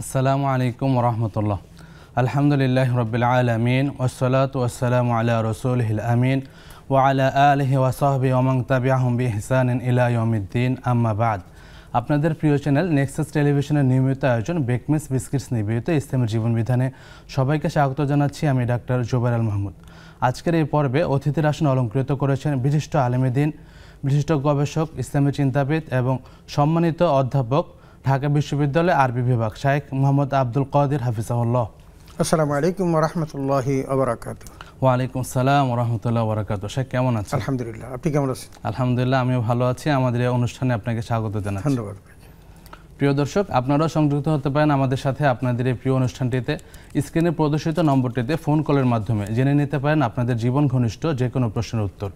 আসসালামু আলাইকুম ওরহমতুল্লাহ। আলহামদুলিল্লাহ রব্বিল আলামিন ওয়াসসালাতু ওয়াসসালামু আলা রাসূলিহিল আমিন ওয়া আলা আলিহি ওয়া সাহবিহি ওয়া মান তাবিআহুম বিইহসানিন ইলা ইয়াউমিদ্দিন, আম্মা বা'দ। আপনাদের প্রিয় চ্যানেল নেক্সাস টেলিভিশনের নিয়মিত আয়োজন বেকমেস বিস্কিটস নিবেদিত ইসলামের জীবন বিধানে সবাইকে স্বাগত জানাচ্ছি। আমি ডাক্তার জুবাইর আল মাহমুদ। আজকের এই পর্বে অতিথির আসন অলঙ্কৃত করেছেন বিশিষ্ট আলেমে দ্বীন, বিশিষ্ট গবেষক, ইসলামী চিন্তাবিদ এবং সম্মানিত অধ্যাপক, ঢাকা বিশ্ববিদ্যালয় আরবি বিভাগ, শাইখ মোহাম্মদ আব্দুল কাদির হাফিজাহুল্লাহ। আসসালামু আলাইকুম ওয়া রাহমাতুল্লাহি ওয়া বারাকাতুহু। ওয়া আলাইকুম আসসালাম ওয়া রাহমাতুল্লাহি ওয়া বারাকাতুহু। শাইখ কেমন আছেন? আলহামদুলিল্লাহ, আপনি কেমন আছেন? আলহামদুলিল্লাহ, আমিও ভালো আছি। আমাদের এই অনুষ্ঠানে আপনাকে স্বাগত জানাচ্ছি। ধন্যবাদ। প্রিয় দর্শক, আপনারাও সংযুক্ত হতে পারেন আমাদের সাথে আপনাদের এই প্রিয় অনুষ্ঠানটিতে। স্ক্রিনে প্রদর্শিত নম্বরটিতে ফোন কলের মাধ্যমে জেনে নিতে পারেন আপনাদের জীবন ঘনিষ্ঠ যে কোনো প্রশ্নের উত্তর।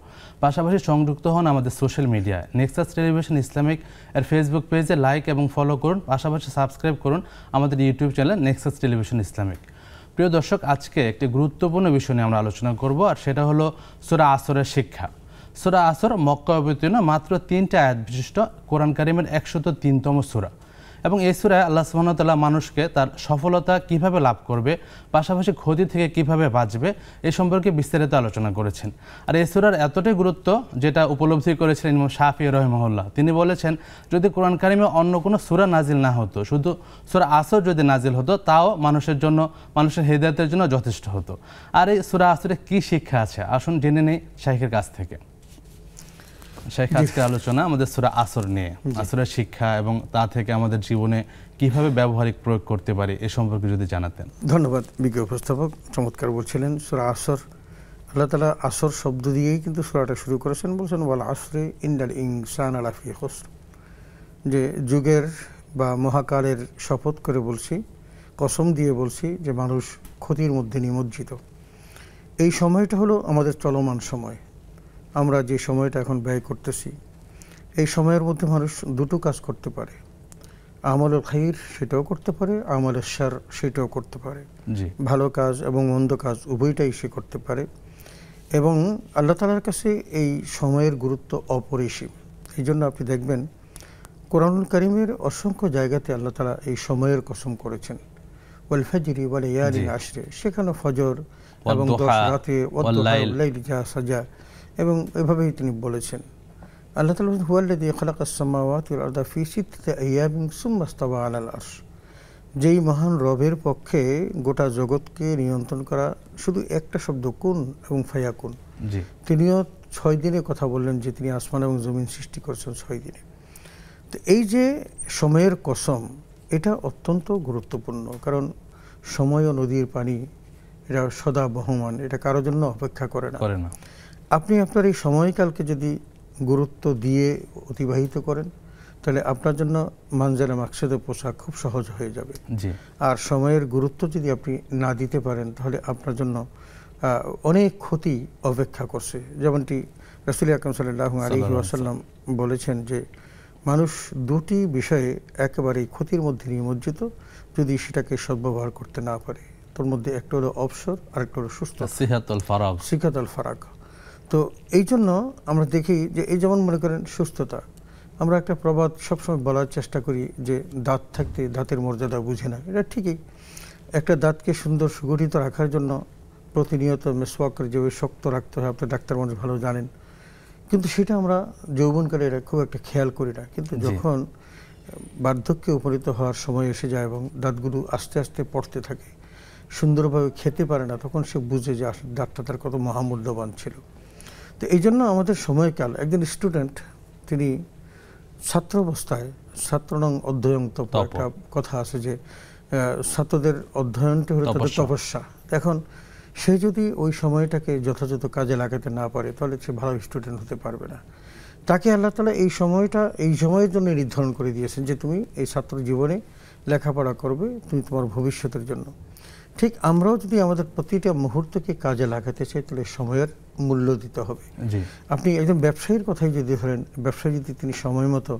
পাশাপাশি সংযুক্ত হন আমাদের সোশ্যাল মিডিয়ায়। নেক্সাস টেলিভিশন ইসলামিক এর ফেসবুক পেজে লাইক এবং ফলো করুন, পাশাপাশি সাবস্ক্রাইব করুন আমাদের YouTube channel Nexus television Islamic. প্রিয় দর্শক, আজকে একটি গুরুত্বপূর্ণ বিষয় নিয়ে আমরা আলোচনা করব, আর সেটা হলো সূরা আসরের শিক্ষা। সূরা আসর মক্কা অবতীর্ণ মাত্র 3টি আয়াত বিশিষ্ট কোরআন কারিমের 103তম সূরা, এবং এই সূরায় আল্লাহ সুবহানাহু ওয়া তাআলা মানুষকে তার সফলতা কিভাবে লাভ করবে, পাশাপাশি ক্ষতি থেকে কিভাবে বাঁচবে, এই সম্পর্কে বিস্তারিত আলোচনা করেছেন। আর এই সূরার এতটাই গুরুত্ব যেটা উপলব্ধি করেছিলেন ইমাম শাফিঈ রাহিমাহুল্লাহ। তিনি বলেছেন, যদি কোরআন কারিমে অন্য কোনো সূরা নাজিল না হতো, শুধু সূরা আসর যদি নাজিল হতো, তাও মানুষের জন্য, মানুষের হেদায়েতের জন্য যথেষ্ট হতো। আর এই সূরা আসরে কি শিক্ষা আছে, আসুন জেনে নেই শাইখের কাছ থেকে। শাইখ, আজকের আলোচনা আমাদের সূরা আসর নিয়ে, আসরের শিক্ষা এবং তা থেকে আমাদের জীবনে কিভাবে ব্যবহারিক প্রয়োগ করতে পারি এ সম্পর্কে যদি জানাতেন। ধন্যবাদ বিজ্ঞ উপস্থাপক, চমৎকার বলছিলেন। সূরা আসর, আল্লাহ তাআলা আসর শব্দ দিয়েই কিন্তু সূরাটা শুরু করেছেন। বলছেন ওয়াল আসরি ইন্নাল ইনসানা লাফি খুসর, যে যুগের বা মহাকালের শপথ করে বলছি, কসম দিয়ে বলছি যে মানুষ ক্ষতির মধ্যে নিমজ্জিত। এই সময়টা হলো আমাদের চলমান সময়। আমরা যে সময়টা এখন ব্যয় করতেছি, এই সময়ের মধ্যে মানুষ দুটো কাজ করতে পারে। আমলের খাইর সেটাও করতে পারে, আমলের শার সেটাও করতে পারে। ভালো কাজ এবং মন্দ কাজ উভয়টাই সে করতে পারে। এবং আল্লাহ তাআলার কাছে এই সময়ের গুরুত্ব অপরিসীম। এই জন্য আপনি দেখবেন কোরআনুল কারীমের অসংখ্য জায়গাতে আল্লাহ তাআলা এই সময়ের কসম করেছেন। ওয়াল ফাজরি ওয়া লায়ালিন আশরি, সেখানে ফজর এবং 10 রাতে, ওয়াল-লাইলি যা সাজা, এবং এভাবেই তিনি বলেছেন। আল্লাহ তাআলা বলেন হুয়াল্লাযী খালাকাস সামাওয়াতি ওয়াল আরদা ফি সিত্তাতি আইয়ামিন সুম্মা ইসতাওয়া আলাল আরশ, যেই মহান রবের পক্ষে গোটা জগৎকে নিয়ন্ত্রণ করা শুধু একটা শব্দ কুন এবং ফায়াকুন। তিনিও 6 দিনে কথা বললেন যে তিনি আসমান এবং জমিন সৃষ্টি করেছেন 6 দিনে। তো এই যে সময়ের কসম, এটা অত্যন্ত গুরুত্বপূর্ণ, কারণ সময় ও নদীর পানি এটা সদা বহমান, এটা কারোর জন্য অপেক্ষা করে না। আপনি আপনার এই সময়কালকে যদি গুরুত্ব দিয়ে অতিবাহিত করেন, তাহলে আপনার জন্য মানজালে মাকসাদে পৌঁছা খুব সহজ হয়ে যাবে। আর সময়ের গুরুত্ব যদি আপনি না দিতে পারেন, তাহলে আপনার জন্য অনেক ক্ষতি অপেক্ষা করছে। যেমনটি রাসূল আকরাম সাল্লাল্লাহু আলাইহি ওয়াসাল্লাম বলেছেন যে মানুষ দুটি বিষয়ে একেবারেই ক্ষতির মধ্যে নিমজ্জিত যদি সেটাকে সদ্ব্যবহার করতে না পারে। তোর মধ্যে একটা হলো অবসর, আর একটা হলো সুস্থ, সিহাতুল ফারাগ। তো এই জন্য আমরা দেখি যে এই যেমন মনে করেন সুস্থতা, আমরা একটা প্রবাদ সবসময় বলার চেষ্টা করি যে দাঁত থাকতে দাঁতের মর্যাদা বুঝে না। এটা ঠিকই, একটা দাঁতকে সুন্দর সুগঠিত রাখার জন্য প্রতিনিয়ত মেসওয়াকের যেভাবে শক্ত রাখতে হয়, আপনি ডাক্তার মানুষ ভালো জানেন, কিন্তু সেটা আমরা যৌবনকালে এটা খুব একটা খেয়াল করি না। কিন্তু যখন বার্ধক্যে উপনীত হওয়ার সময় এসে যায় এবং দাঁতগুলো আস্তে আস্তে পড়তে থাকে, সুন্দরভাবে খেতে পারে না, তখন সে বুঝে যে আসলে দাঁতটা তার কত মহামূল্যবান ছিল। তো এই জন্য আমাদের সময়কাল, একজন স্টুডেন্ট তিনি ছাত্র অবস্থায়, ছাত্র নং অধ্যয়ন তো একটা কথা আছে যে ছাত্রদের অধ্যয়নটি হলো তাদের তপস্যা। এখন সে যদি ওই সময়টাকে যথাযথ কাজে লাগাতে না পারে, তাহলে সে ভালো স্টুডেন্ট হতে পারবে না। তাকে আল্লাহ তাআলা এই সময়টা এই সময়ের জন্য নির্ধারণ করে দিয়েছেন যে তুমি এই ছাত্র জীবনে লেখাপড়া করবে, তুমি তোমার ভবিষ্যতের জন্য। ঠিক আমরাও যদি আমাদের প্রতিটা মুহূর্তকে কাজে লাগাতে চাই, তাহলে সময়ের মূল্য দিতে হবে। আপনি একজন ব্যবসায়ীর কথাই যদি ধরেন, ব্যবসায়ী যদি তিনি সময় মতো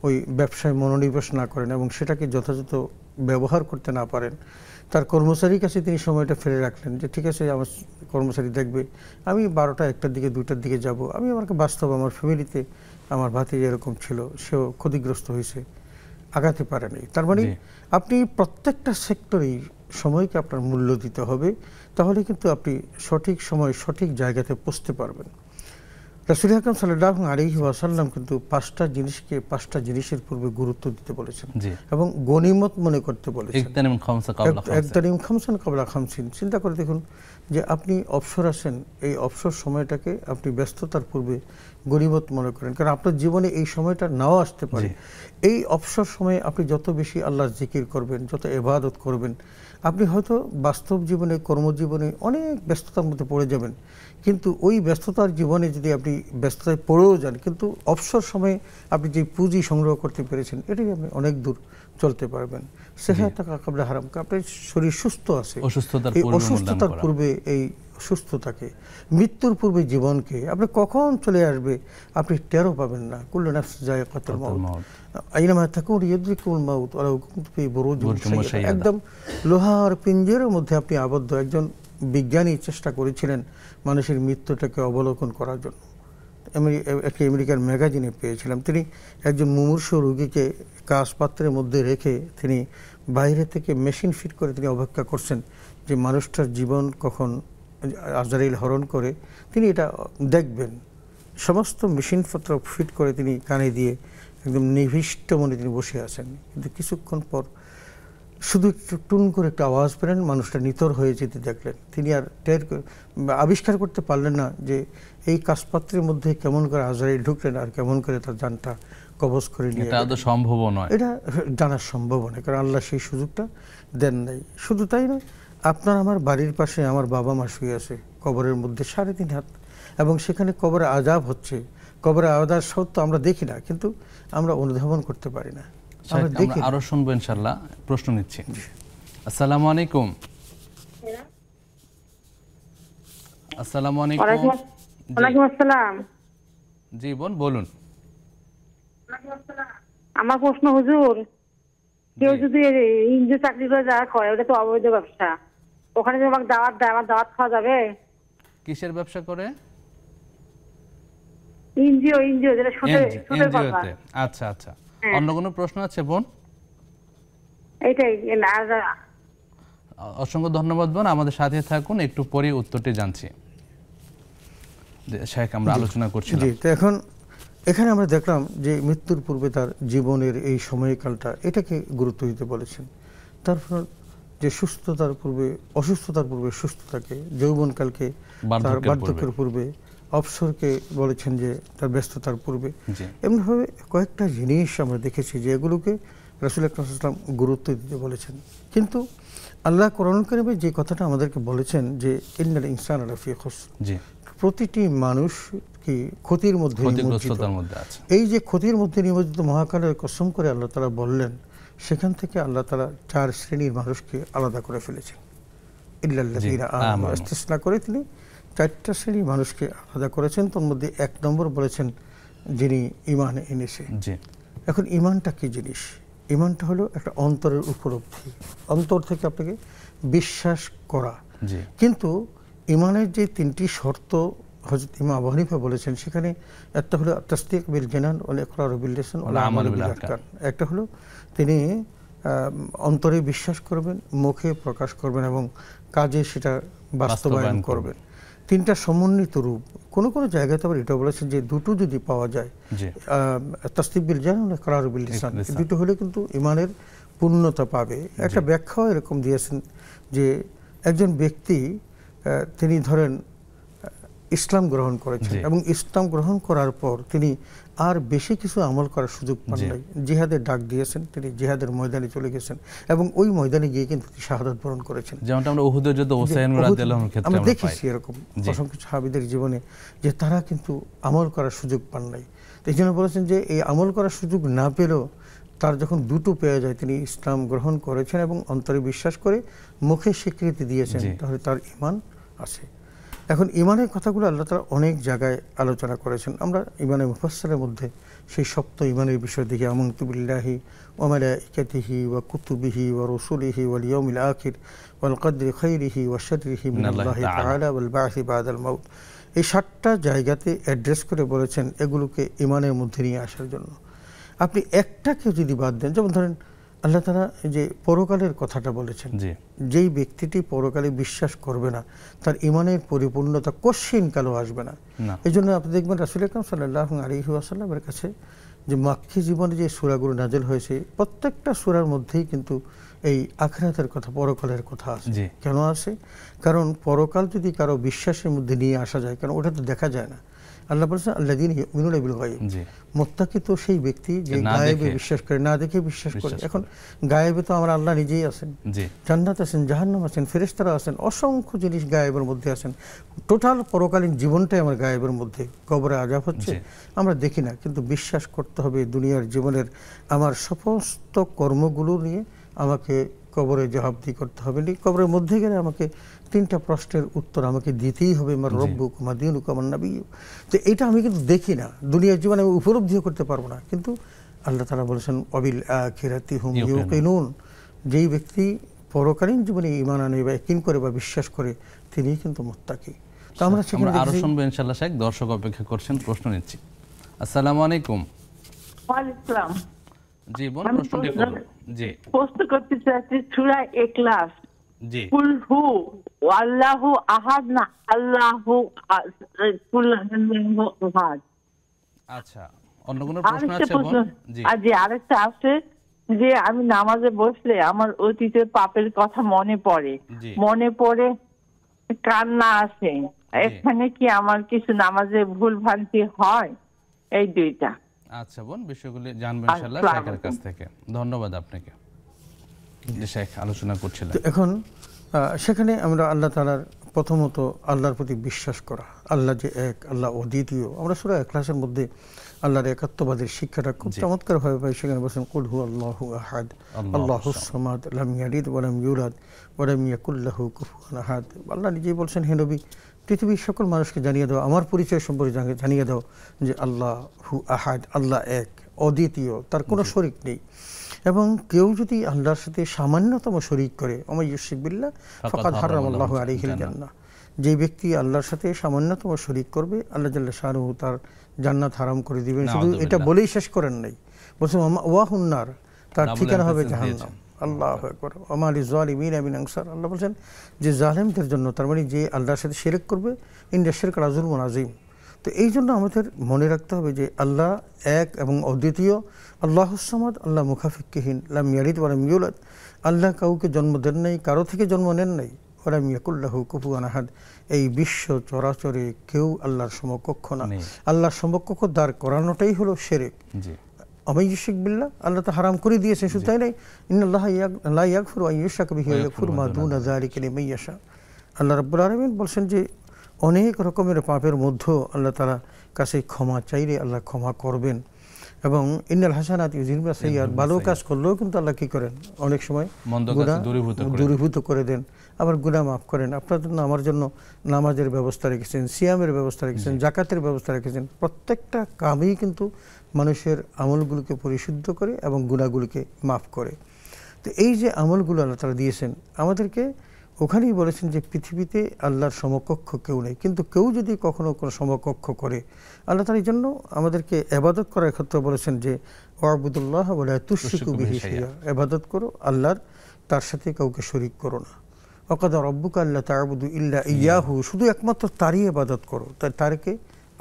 ওই ব্যবসায় মনোনিবেশ না করেন এবং সেটাকে যথাযথ ব্যবহার করতে না পারেন, তার কর্মচারীর কাছে তিনি সময়টা ফেলে রাখলেন যে ঠিক আছে আমার কর্মচারী দেখবে আমি 12টা 1টার দিকে 2টার দিকে যাব, আমি আমাকে বাস্তব আমার ফ্যামিলিতে আমার ভাতিজা এরকম ছিল, সেও ক্ষতিগ্রস্ত হয়েছে, আগাতে পারেনি। তার মানে জি। আপনি প্রত্যেকটা সেক্টরেই সময়কে আপনার মূল্য দিতে হবে, তাহলে কিন্তু আপনি সঠিক সময় সঠিক জায়গাতে পৌঁছতে পারবেন। রাসূল আকরাম সাল্লাল্লাহু আলাইহি ওয়াসাল্লাম কিন্তু 5টা জিনিসকে 5টা জিনিসের পূর্বে গুরুত্ব দিতে বলেছেন জি। এবং গনিমত মনে করতে বলেছেন। ইগতানিম খামসা ক্বাবলা খামসিন। একতানিম খামসান ক্বাবলা খামসিন। চিন্তা করে দেখুন যে আপনি অবসর আছেন, এই অবসর সময়টাকে আপনি ব্যস্ততার পূর্বে গনিমত মনে করেন, কারণ আপনার জীবনে এই সময়টা নাও আসতে পারে। জি। এই অবসর সময়ে আপনি যত বেশি আল্লাহর জিকির করবেন, যত ইবাদত করবেন, আপনি হয়তো বাস্তব জীবনে কর্মজীবনে অনেক ব্যস্ততার মধ্যে পড়ে যাবেন, কিন্তু ওই ব্যস্ততার জীবনে যদি আপনি ব্যস্ততায় পড়েও যান, কিন্তু অবসর সময়ে আপনি যে পুঁজি সংগ্রহ করতে পেরেছেন, এটাই আপনি অনেক দূর চলতে পারবেন। সেহা থাকা কাবলা হারাম, আপনার শরীর সুস্থ আছে, অসুস্থতার এই পূর্বে মূল্যায়ন অসুস্থতার করা। পূর্বে এই সুস্থতাকে, মৃত্যুর পূর্বে জীবনকে আপনি কখন চলে আসবে আপনি টেরও পাবেন না। কুল্লু নাফস যায়কাতুল মাউত, মাউত। আইনামা তাকুন ইউদরিকুল মাউত ওয়ালাউ কুনতুম ফি বুরুজিন বুরুজিন মুশাইয়াদা। মুশাইয়াদা। একদম লোহার পিঞ্জরের মধ্যে আপনি আবদ্ধ। একজন বিজ্ঞানী চেষ্টা করেছিলেন মানুষের মৃত্যুটাকে অবলোকন করার জন্য। একটি আমেরিকার ম্যাগাজিনে পেয়েছিলাম, তিনি একজন মুমূর্ষু রোগীকে কাঁচ পাত্রের মধ্যে রেখে তিনি বাইরে থেকে মেশিন ফিট করে তিনি অপেক্ষা করছেন যে মানুষটার জীবন কখন আজরাইল হরণ করে তিনি এটা দেখবেন। সমস্ত মেশিনপত্র ফিট করে তিনি কানে দিয়ে একদম নিবিষ্ট মনে তিনি বসে আছেন, কিন্তু কিছুক্ষণ পর শুধু একটু টুন করে একটা আওয়াজ পেলেন, মানুষটা নিথর হয়ে যেতে দেখলেন। তিনি আর আবিষ্কার করতে পারলেন না যে এই কাঁচপাত্রের মধ্যে কেমন করে আজরাইল ঢুকলেন আর কেমন করে তার জানটা কবজ করে নিয়ে এটা তো সম্ভব নয়। এটা জানা সম্ভব নয়, কারণ আল্লাহ সেই সুযোগটা দেন নাই। শুধু তাই নয়, আপনার আমার বাড়ির পাশে আমার বাবা মা শুয়ে আছে কবরের মধ্যে 3.5 হাত, এবং সেখানে কবরে আযাব হচ্ছে। কবরে আযাব সত্য আমরা দেখি না, কিন্তু আমরা অনুধাবন করতে পারি না, আমরা দেখি। আরো শুনবো ইনশাআল্লাহ। প্রশ্ন নিচ্ছি। আসসালামু আলাইকুম। আসসালামু আলাইকুম। ওয়ালাইকুম আসসালাম। জি বোন বলুন। আমার প্রশ্ন, হুজুর, কেউ যদি ইংরেজি চাকরি করে যা হয় ওটা তো অবৈধ ব্যবসা, ওখানে যদি আমাকে দাওয়াত দেয় আমার দাওয়াত খাওয়া যাবে? কিসের ব্যবসা করে? এনজিও যেটা সুদের কথা। এনজিওতে। আচ্ছা আচ্ছা। অন্য কোনো প্রশ্ন আছে বোন? এইটাই। অসংখ্য ধন্যবাদ বোন, আমাদের সাথে থাকুন, একটু পরে উত্তরটি জানছি। শেখ, আমরা আলোচনা করছিলাম। জি, তো এখন এখানে আমরা দেখলাম যে মৃত্যুর পূর্বে তার জীবনের এই সময়কালটা এটাকে গুরুত্ব দিতে বলেছেন। তারপর যে সুস্থতার পূর্বে অসুস্থতার পূর্বে সুস্থতাকে, যৌবনকালকে তার বার্ধক্যের পূর্বে, অবসরকে বলেছেন যে তার ব্যস্ততার পূর্বে। এমনিভাবে কয়েকটা জিনিস আমরা দেখেছি যে এগুলোকে রাসূল আকরাম সাল্লাল্লাহু আলাইহি ওয়াসাল্লাম গুরুত্ব দিতে বলেছেন। কিন্তু আল্লাহ কোরআন কারিমে যে কথাটা আমাদেরকে বলেছেন যে ইন্নাল ইনসানা লাফি খুসর, প্রতিটি মানুষ কি ক্ষতির মধ্যে নিমজ্জিত। এই যে ক্ষতির মধ্যে নিমজ্জিত মহাকালের কসম করে আল্লাহ তাআলা বললেন, সেখান থেকে আল্লাহ তাআলা 4 শ্রেণীর মানুষকে আলাদা করে ফেলেছেন। ইল্লাল্লাযীনা আমানু, ইস্তিসনা করে তিনি 4টা শ্রেণীর মানুষকে আলাদা করেছেন। তার মধ্যে 1 নম্বর বলেছেন যিনি ঈমান এনেছে। এখন ঈমানটা কি জিনিস? ঈমানটা হলো একটা অন্তরের উপলব্ধি, অন্তর থেকে আপনাকে বিশ্বাস করা। কিন্তু ঈমানের যে 3টি শর্ত হযরত ইমাম আবু হানিফা বলেছেন, সেখানে একটা হলো তাসদীক বিল জানান ওয়াল ইকরার বিল লিসান ওয়াল আমাল বিল আরকান। একটা হলো তিনি অন্তরে বিশ্বাস করবেন, মুখে প্রকাশ করবেন এবং কাজে সেটা বাস্তবায়ন করবেন। 3টা সমন্বিত রূপ। কোনো কোনো জায়গাতে আবার এটা বলেছেন যে দুটো যদি পাওয়া যায়, তাসদীক বিল জানান ওয়াল ইকরার বিল লিসান, দুটো হলে কিন্তু ঈমানের পূর্ণতা পাবে। একটা ব্যাখ্যাও এরকম দিয়েছেন যে একজন ব্যক্তি তিনি ধরেন ইসলাম গ্রহণ করেছেন এবং ইসলাম গ্রহণ করার পর তিনি আর বেশি কিছু আমল করার সুযোগ পান নাই, জিহাদের ডাক দিয়েছেন, তিনি জিহাদের ময়দানে চলে গেছেন এবং ওই ময়দানে গিয়ে কিন্তু শাহাদাত বরণ করেছেন। যেমনটা আমরা উহুদের যুদ্ধে হুসাইন রাদিয়াল্লাহু আনহুর ক্ষেত্রে আমরা দেখেছি এরকম অসংখ্য সাহাবীদের জীবনে যে তারা কিন্তু আমল করার সুযোগ পান নাই। এই জন্য বলেছেন যে এই আমল করার সুযোগ না পেলেও তার যখন দুটো পেয়ে যায়, তিনি ইসলাম গ্রহণ করেছেন এবং অন্তরে বিশ্বাস করে মুখে স্বীকৃতি দিয়েছেন, তাহলে তার ঈমান আছে। এখন ঈমানের কথাগুলো আল্লাহ তাআলা অনেক জায়গায় আলোচনা করেছেন। আমরা ঈমানের মুফাসসালের মধ্যে সেই সপ্ত ঈমানের বিষয় দেখি, আমানতু বিল্লাহি ওয়া মালাইকাতিহি ওয়া কুতুবিহি ওয়া রুসুলিহি ওয়াল ইয়াউমিল আখির ওয়াল কদরি খাইরিহি ওয়া শাররিহি মিনাল্লাহি তাআলা ওয়াল বা'সি বাদাল মাউত। এই 7টা জায়গাতে অ্যাড্রেস করে বলেছেন এগুলোকে ঈমানের মধ্যে নিয়ে আসার জন্য। আপনি একটাকে যদি বাদ দেন, যেমন ধরেন আল্লাহ তাআলা যে পরকালের কথাটা বলেছেন, জি যেই ব্যক্তিটি পরকালে বিশ্বাস করবে না তার ঈমানের পরিপূর্ণতা কোশ্চিন কালেও আসবে না। না এই জন্য আপনি দেখবেন রাসূল আকরাম সাল্লাল্লাহু আলাইহি ওয়াসাল্লামের কাছে যে মাক্কি জীবনে যে সূরাগুলো নাযিল হয়েছে প্রত্যেকটা সূরার মধ্যেই কিন্তু এই আখিরাতের কথা, পরকালের কথা আছে। জি কেন আছে? কারণ পরকাল যদি কারো বিশ্বাসের মধ্যে নিয়ে আসা যায়, কারণ ওটা তো দেখা যায় না। আল্লাহ বলছেন আল্লাযীনা ইউমিনুনা বিল গায়ব, জি মুত্তাকি তো সেই ব্যক্তি যে না গায়েবে দেখে বিশ্বাস করে, না দেখে বিশ্বাস করে। বিশ্বাস এখন গায়েবে তো আমরা আল্লাহ নিজেই আছেন, জি জান্নাত আছেন, জাহান্নাম আছেন, ফেরেশতারা আছেন, অসংখ্য জিনিস গায়েবের মধ্যে আছেন। টোটাল পরকালীন জীবনটাই আমার গায়েবের মধ্যে। কবরে আযাব হচ্ছে জি আমরা দেখি না, কিন্তু বিশ্বাস করতে হবে দুনিয়ার জীবনের আমার সমস্ত কর্মগুলো নিয়ে আমাকে কবরে জবাবদিহি করতে হবে। কবরের মধ্যে গেলে আমাকে 3টা প্রশ্নের উত্তর আমাকে দিতেই হবে, আমার জি। রব্বুক মা দীনুক আমার নবিয়্যুক। তো এটা আমি কিন্তু দেখি না, দুনিয়ার জীবনে আমি উপলব্ধিও করতে পারবো না, কিন্তু আল্লাহ তাআলা বলেছেন ওয়াবিল আখিরাতি হুম ইউকিনুন, যেই ব্যক্তি পরকালীন জীবনে ঈমান আনে বা ইয়াকিন করে বা বিশ্বাস করে তিনিই কিন্তু মুত্তাকি। তো আমরা সেখানে আরো দেখছি শুনবো ইনশাআল্লাহ। শেখ দর্শক অপেক্ষা করছেন, প্রশ্ন নিচ্ছি। আসসালামু আলাইকুম। ওয়ালাইকুম। জি বোন, আমি প্রশ্নটি করুন। জি প্রশ্ন করতে চাচ্ছি সূরা ইখলাস, জি কুল হু আল্লাহু আহাদ না আল্লাহু কুল আল্লাহু আহাদ। আচ্ছা, অন্য কোনো প্রশ্ন আরেকটা আছে বোন? প্রশ্ন, জি আরেকটা আছে যে আমি নামাজে বসলে আমার অতীতের পাপের কথা মনে পড়ে, জি মনে পড়ে কান্না আসে, এখানে কি আমার কিছু নামাজে ভুল ভ্রান্তি হয়? এই দুইটা। আচ্ছা বোন, বিষয়গুলি জানবো ইনশাআল্লাহ আসসালামু শেখের কাছ থেকে। ধন্যবাদ আপনাকে। জি শেখ আলোচনা করছিলেন। তো এখন সেখানে আমরা আল্লাহ তাআলার প্রথমত আল্লাহর প্রতি বিশ্বাস করা, আল্লাহ যে এক, আল্লাহ অদ্বিতীয়। আমরা সূরা ইখলাসের মধ্যে আল্লাহর একাত্মবাদের শিক্ষাটা খুব চমৎকারভাবে পাই। সেখানে বলেছেন কুল হু আল্লাহু আহাদ আল্লাহুস সামাদ লাম ইয়ালিদ ওয়া লাম ইউলাদ ওয়া লাম ইয়াকুল লাহু কুফুয়ান আহাদ। আল্লাহ নিজেই বলছেন, হে নবী, পৃথিবীর সকল মানুষকে জানিয়ে দাও, আমার পরিচয় সম্পর্কে জানিয়ে দাও যে আল্লাহু আহাদ, আল্লাহ এক, অদ্বিতীয়, তার কোনো শরীক নেই। এবং কেউ যদি আল্লাহর সাথে সামান্যতম শরীক করে, ওমাই ইউশরিক বিল্লাহ ফাকাদ হারামাল্লাহু আলাইহিল জান্নাহ, যে ব্যক্তি আল্লাহর সাথে সামান্যতম শরীক করবে আল্লাহ জাল্লা শানুহু তার জান্নাত হারাম করে দিবেন। শুধু এটা বলেই শেষ করেন নাই, বলছেন ওয়াহুন নার, তার ঠিকানা হবে জাহান্নাম। আল্লাহু আকবার। ওমা লিযালিমিনা মিন আনসার। আল্লাহ বলেন যে জালেমদের জন্য, তার মানে যে আল্লাহর সাথে শিরক করবে, ইন্না শিরকা লাযুলমুন আযীম। তো এই জন্য আমাদের মনে রাখতে হবে যে আল্লাহ এক এবং অদ্বিতীয়, আল্লাহুস সামাদ, আল্লাহ মুখাফিক্কিহীন, লাম ইয়ালিদ ওয়া লাম ইউলাদ, আল্লাহ কাউকে জন্ম দেন নাই, কারো থেকে জন্ম নেন নাই, ওয়া লাম ইয়াকুল লাহু কুফুয়ান আহাদ, এই বিশ্ব চরাচরে কেউ আল্লাহর সমকক্ষ না। আল্লাহর সমকক্ষ দাঁড় করানোটাই হলো শিরক। জি ওমাই ইউশরিক বিল্লাহ, আল্লাহ তো হারাম করে দিয়েছে, শুধু তাই নাই, ইন্নাল্লাহা লা ইয়াগফিরু আন ইউশরাকা বিহি ওয়া ইয়াগফিরু মা দুনা যালিকা লিমান ইয়াশা। আল্লাহ রাব্বুল আলামিন বলছেন যে অনেক রকমের পাপের মধ্যেও আল্লাহ তাআলা কাছে ক্ষমা চাইলে আল্লাহ ক্ষমা করবেন। এবং ইন্নাল হাসানাত ইউযহিবনা সাইয়্যাত, ভালো কাজ করলেও কিন্তু আল্লাহ কি করেন, অনেক সময় মন্দ কাজ গুনাহ দূরীভূত করে দেন, আবার গুনাহ মাফ করেন। আপনার জন্য আমার জন্য নামাজের ব্যবস্থা রেখেছেন, সিয়ামের ব্যবস্থা রেখেছেন, যাকাতের ব্যবস্থা রেখেছেন। প্রত্যেকটা কামেই কিন্তু মানুষের আমলগুলোকে পরিশুদ্ধ করে এবং গুনাহগুলোকে মাফ করে। তো এই যে আমলগুলো আল্লাহ তাআলা দিয়েছেন আমাদেরকে, ওখানেই বলেছেন যে পৃথিবীতে আল্লাহর সমকক্ষ কেউ নেই, কিন্তু কেউ যদি কখনো কোনো সমকক্ষ করে, আল্লাহ তাআলা এই জন্য আমাদেরকে ইবাদত করার ক্ষেত্রে বলেছেন যে ওয়াবুদুল্লাহ ওয়া লা তুশরিকু বিহি শাইআ, ইবাদত করো আল্লাহর, তার সাথে কাউকে শরীক করো না। ওয়া কাদা রাব্বুকা আল্লা তা'বুদু ইল্লা ইয়াহু, শুধু একমাত্র তারই ইবাদত করো, তারকে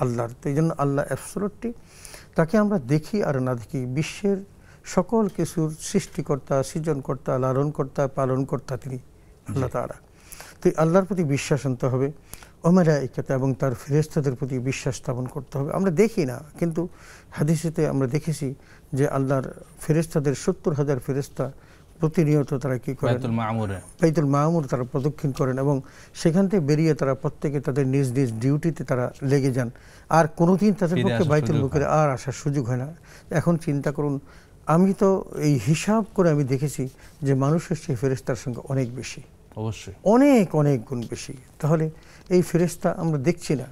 আল্লাহর। তো এই জন্য আল্লাহ অ্যাবসলিউটলি, তাকে আমরা দেখি আর না দেখি, বিশ্বের সকল কিছুর সৃষ্টিকর্তা, সৃজনকর্তা, লালনকর্তা, পালনকর্তা তিনি আল্লাহ তাআলা। তো আল্লাহর প্রতি বিশ্বাস আনতে হবে, ও মালায়েকাতে এবং তার ফেরেশতাদের প্রতি বিশ্বাস স্থাপন করতে হবে। আমরা দেখি না, কিন্তু হাদিসেতে আমরা দেখেছি যে আল্লাহর ফেরেশতাদের 70,000 ফেরেশতা প্রতিনিয়ত তারা কি করেন, বাইতুল মামুর তারা প্রদক্ষিণ করেন এবং সেখান থেকে বেরিয়ে তারা প্রত্যেকে তাদের নিজ নিজ ডিউটিতে তারা লেগে যান। আর কোনোদিন তাদের পক্ষে বাইতুল মুকাররমে আর আসার সুযোগ হয় না। এখন চিন্তা করুন, আমি তো এই হিসাব করে আমি দেখেছি যে মানুষের সেই ফেরেশতার সংখ্যা অনেক বেশি, অবশ্যই অনেক অনেক গুণ বেশি। তাহলে এই ফেরেশতা আমরা দেখছি না।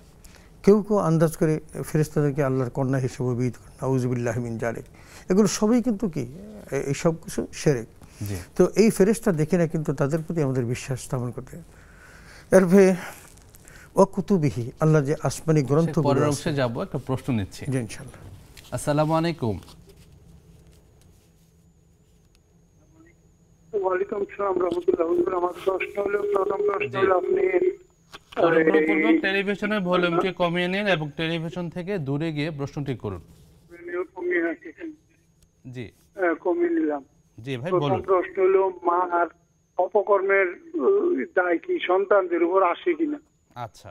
কেউ কেউ আন্দাজ করে ফেরেশতাদেরকে আল্লাহর কন্যা হিসেবে অভিহিত করেন, নাউযুবিল্লাহি মিন যালিক। এগুলো সবই কিন্তু কি, এই সব কিছু শিরক। তো এই ফেরেশতা দেখে না, কিন্তু তাদের প্রতি আমাদের বিশ্বাস স্থাপন করতে। এরপরে ওয়া কুতুবিহি, আল্লাহ যে আসমানি গ্রন্থগুলো, পরের অংশে যাব, একটা প্রশ্ন নিচ্ছি। জি ইনশাআল্লাহ। আসসালামু আলাইকুম। ওয়ালাইকুম আসসালাম রহমতুল্লাহ। হুজুর, আমার প্রশ্ন হলো, প্রথম প্রশ্ন হলো আপনি অনুগ্রহপূর্বক টেলিভিশনের ভলিউমটি কমিয়ে নিন এবং টেলিভিশন থেকে দূরে গিয়ে প্রশ্নটি করুন। জি কমিয়ে নিলাম। জি ভাই প্রথম বলুন। প্রশ্ন হলো, মা আর অপকর্মের দায় কি সন্তানদের উপর আসে কিনা? আচ্ছা,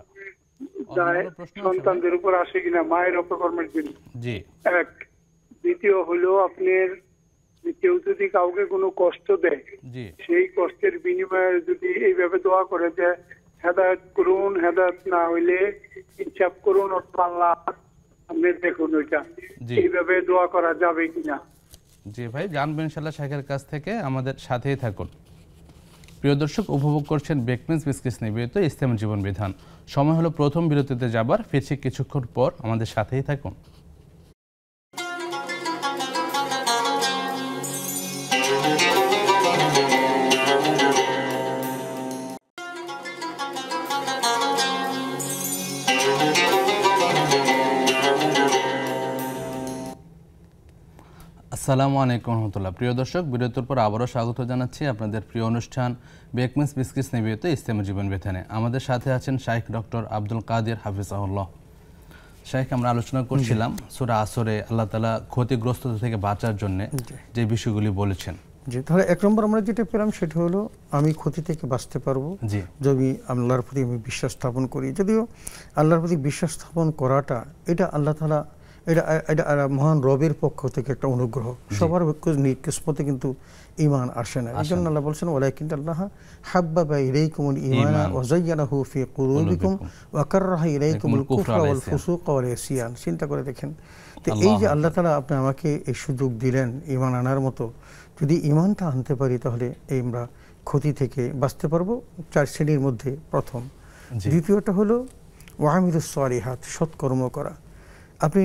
দায় অন্য প্রশ্ন আছে ভাই? সন্তানদের উপর আসে কিনা মায়ের অপকর্মের জন্য? জি এক। দ্বিতীয় হলো, আপনার কেউ যদি কাউকে কোনো কষ্ট দেয়, জি সেই কষ্টের বিনিময়ে যদি এইভাবে দোয়া করে যে হেদায়েত করুন, হেদায়েত না হইলে ইনসাফ করুন, আল্লাহ আপনি দেখুন, ওইটা জি। এইভাবে দোয়া করা যাবে কিনা? জি ভাই, জানবেন ইনশাআল্লাহ শেখের কাছ থেকে। আমাদের সাথেই থাকুন। প্রিয় দর্শক, উপভোগ করছেন বেকমেন্স বিস্কিটস নিবেদিত ইসলামী জীবন বিধান। সময় হলো প্রথম বিরতিতে যাবার, ফিরছি কিছুক্ষণ পর, আমাদের সাথেই থাকুন। আসসালামু আলাইকুম রহমতুল্লাহ। প্রিয় দর্শক, বিরতির পর আবারও স্বাগত জানাচ্ছি আপনাদের প্রিয় অনুষ্ঠান বেকমেন্স বিস্কিটস নিবেদিত ইসলামী জীবন বিধানে। আমাদের সাথে আছেন শাইখ ডক্টর আব্দুল কাদের হাফিজাহুল্লাহ। শাইখ, আমরা আলোচনা করছিলাম সূরা আসরে আল্লাহ তাআলা ক্ষতিগ্রস্ততা থেকে বাঁচার জন্য যে বিষয়গুলি বলেছেন। যে তাহলে এক নম্বর আমরা যেটা পেলাম সেটা হলো আমি ক্ষতি থেকে বাঁচতে পারবো জি যদি আল্লাহর প্রতি আমি বিশ্বাস স্থাপন করি। যদিও আল্লাহর প্রতি বিশ্বাস স্থাপন করাটা এটা আল্লাহ তাআলা এটা এটা মহান রবের পক্ষ থেকে একটা অনুগ্রহ। সবার কিসমতে কিন্তু ঈমান আসে না। এই জন্য আল্লাহ বলছেন ওয়ালাকিন আল্লাহ হাব্বাবা ইলাইকুমুল ঈমানা ওয়া যায়্যানাহু ফি কুলুবিকুম ওয়া কাররাহা ইলাইকুমুল কুফরা ওয়াল ফুসুকা ওয়াল ইসয়ান। চিন্তা করে দেখেন, তো এই যে আল্লাহ তাআলা আপনি আমাকে এই সুযোগ দিলেন ঈমান আনার মতো, যদি ঈমানটা আনতে পারি তাহলে আমরা ক্ষতি থেকে বাঁচতে পারবো। 4 শ্রেণীর মধ্যে প্রথম। দ্বিতীয়টা হলো ওয়ামিলুস সালিহাত, সৎকর্ম করা। আপনি